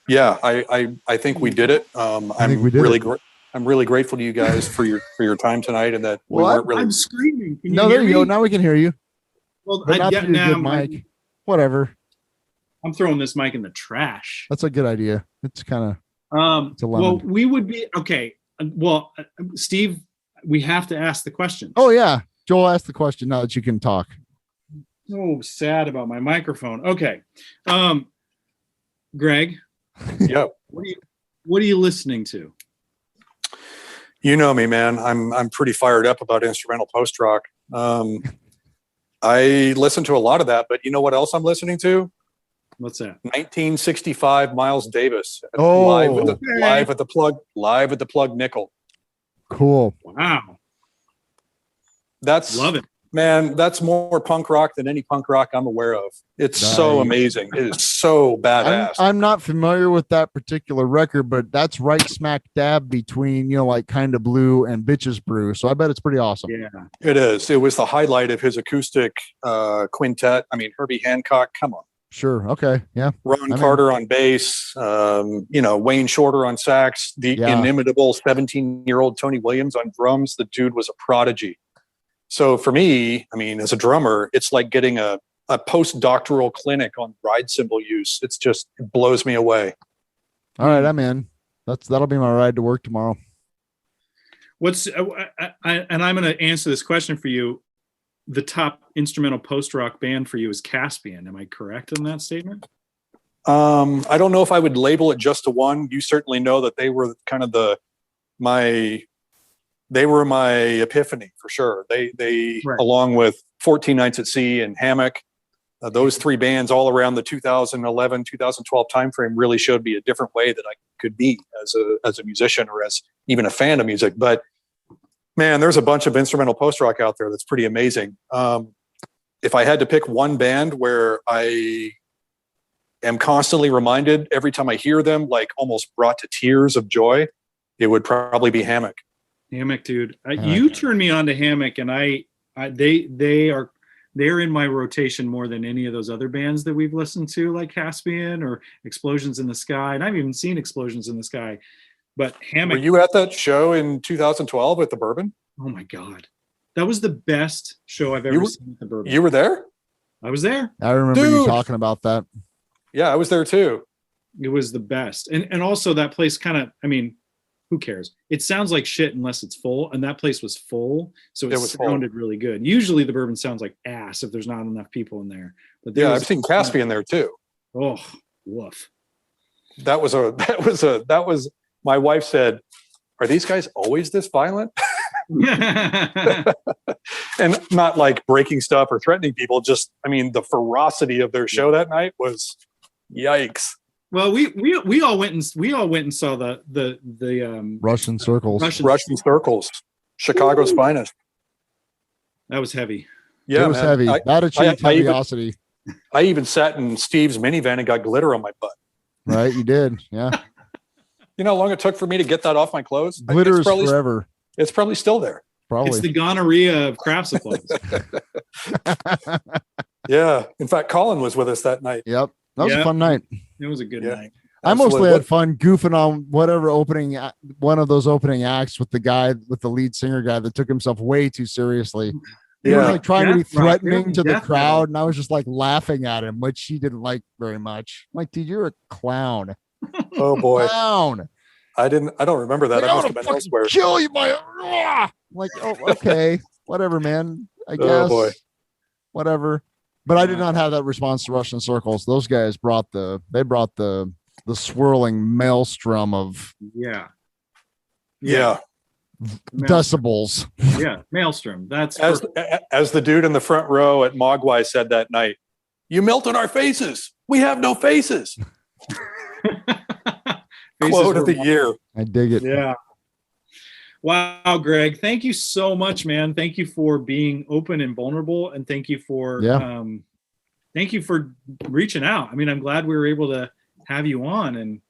Yeah, I think we did it. I'm really grateful to you guys for your time tonight, and that we weren't really. I'm screaming. Can no, there you go. Now we can hear you. Well, but not through your good mic. Whatever. I'm throwing this mic in the trash. That's a good idea. It's kind of. Well, we would be okay. Well, Steve, we have to ask the question. Oh yeah, Joel asked the question. Now that you can talk. So sad about my microphone. Okay, Greg. Yeah. What are you listening to? You know me, man. I'm pretty fired up about instrumental post rock. I listen to a lot of that, but you know what else I'm listening to? What's that? 1965 Miles Davis. Oh, live at the plug nickel. Cool. Wow. Love it. Man, that's more punk rock than any punk rock I'm aware of. It's so amazing. It is so badass. I'm not familiar with that particular record, but that's right smack dab between, like Kinda Blue and Bitches Brew. So I bet it's pretty awesome. Yeah, it is. It was the highlight of his acoustic quintet. I mean, Herbie Hancock, come on. Sure. Okay. Yeah. Ron Carter on bass, Wayne Shorter on sax, the inimitable 17-year-old Tony Williams on drums. The dude was a prodigy. So for me, I mean, as a drummer, it's like getting a postdoctoral clinic on ride cymbal use. It blows me away. All right, I'm in. That'll be my ride to work tomorrow. And I'm going to answer this question for you. The top instrumental post-rock band for you is Caspian. Am I correct in that statement? I don't know if I would label it just to one. You certainly know that they were kind of they were my epiphany for sure. They right. Along with 14 Nights at Sea and Hammock, those three bands all around the 2011, 2012 timeframe really showed me a different way that I could be as a musician or as even a fan of music. But man, there's a bunch of instrumental post-rock out there that's pretty amazing. If I had to pick one band where I am constantly reminded every time I hear them, like almost brought to tears of joy, it would probably be Hammock. Hammock, dude. You turned me on to Hammock, and they're in my rotation more than any of those other bands that we've listened to, like Caspian or Explosions in the Sky. And I've even seen Explosions in the Sky. But Hammock. Were you at that show in 2012 at the Bourbon? Oh my God. That was the best show I've ever seen at the Bourbon. You were there? I was there. I remember you talking about that. Yeah, I was there too. It was the best. And also that place kind of, I mean, who cares? It sounds like shit unless it's full, and that place was full, so it sounded really good. Usually the Bourbon sounds like ass if there's not enough people in there. But I've seen Caspian there too. Oh, woof. That was my wife said, "Are these guys always this violent?" And not like breaking stuff or threatening people. Just, I mean, the ferocity of their show that night was yikes. Well, we all went and saw the Russian Circles. Russian Circles, Chicago's finest. That was heavy. Yeah, it was heavy. That achieved heaviosity. I even sat in Steve's minivan and got glitter on my butt. Right, you did. Yeah. You know how long it took for me to get that off my clothes? Glitter is forever. It's probably still there. Probably. It's the gonorrhea of craft supplies. Yeah. In fact, Colin was with us that night. Yep. That was a fun night. It was a good night. I mostly had fun goofing on whatever one of those opening acts with the lead singer guy that took himself way too seriously. He was like trying to be threatening to the crowd, and I was just like laughing at him, which he didn't like very much. I'm like, dude, you're a clown. Oh boy. Clown. I don't remember that. I must have been elsewhere. Kill you, I'm like, oh, okay, whatever, man. I guess. Oh boy. Whatever. But I did not have that response to Russian Circles. Those guys brought the swirling maelstrom of yeah. decibels. Yeah, Maelstrom. That's as the dude in the front row at Mogwai said that night. You melted our faces. We have no faces. Quote of the year. I dig it. Yeah. Wow, Greg, thank you so much, man. Thank you for being open and vulnerable, and thank you for reaching out. I mean, I'm glad we were able to have you on, and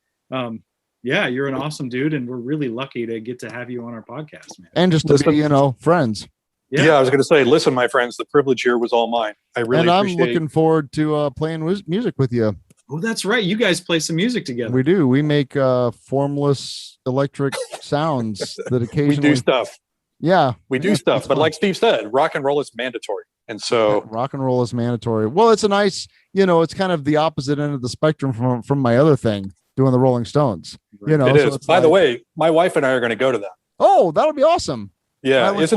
yeah, you're an awesome dude, and we're really lucky to get to have you on our podcast, man. And just to be, friends. Yeah, I was going to say, listen, my friends, the privilege here was all mine. I really appreciate it. I'm looking forward to playing music with you. Oh, that's right. You guys play some music together. We do. We make formless electric sounds that occasionally we do stuff. Yeah, we do stuff. But like Steve said, rock and roll is mandatory. And so rock and roll is mandatory. Well, it's a nice, it's kind of the opposite end of the spectrum from my other thing, doing the Rolling Stones. It is. By the way, my wife and I are going to go to that. Oh, that'll be awesome. Yeah. Is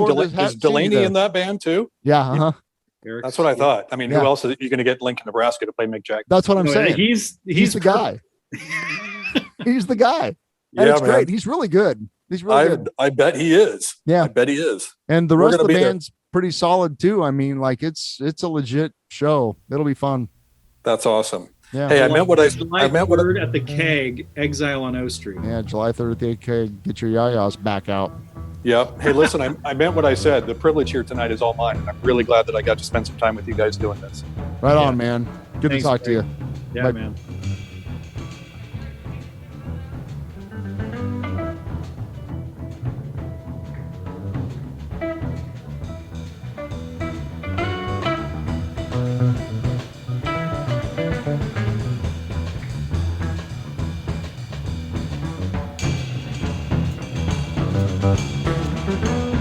Delaney in that band too? Yeah. Uh-huh. That's what I thought. I mean, who else are you going to get Lincoln, Nebraska to play Mick Jagger? That's what I'm saying. He's the guy. He's the guy. And it's great. He's really good. He's really good. I bet he is. Yeah. I bet he is. And the rest of the band's pretty solid too. I mean, like it's a legit show. It'll be fun. That's awesome. Yeah. Hey, I meant what I meant. Word at the Keg, Exile on O Street. Yeah, July 3rd at the Keg. Get your yayas back out. Yep. Hey, listen, I meant what I said. The privilege here tonight is all mine. And I'm really glad that I got to spend some time with you guys doing this. Right on, man. Good to talk to you. Yeah, Bye. man. Thank you.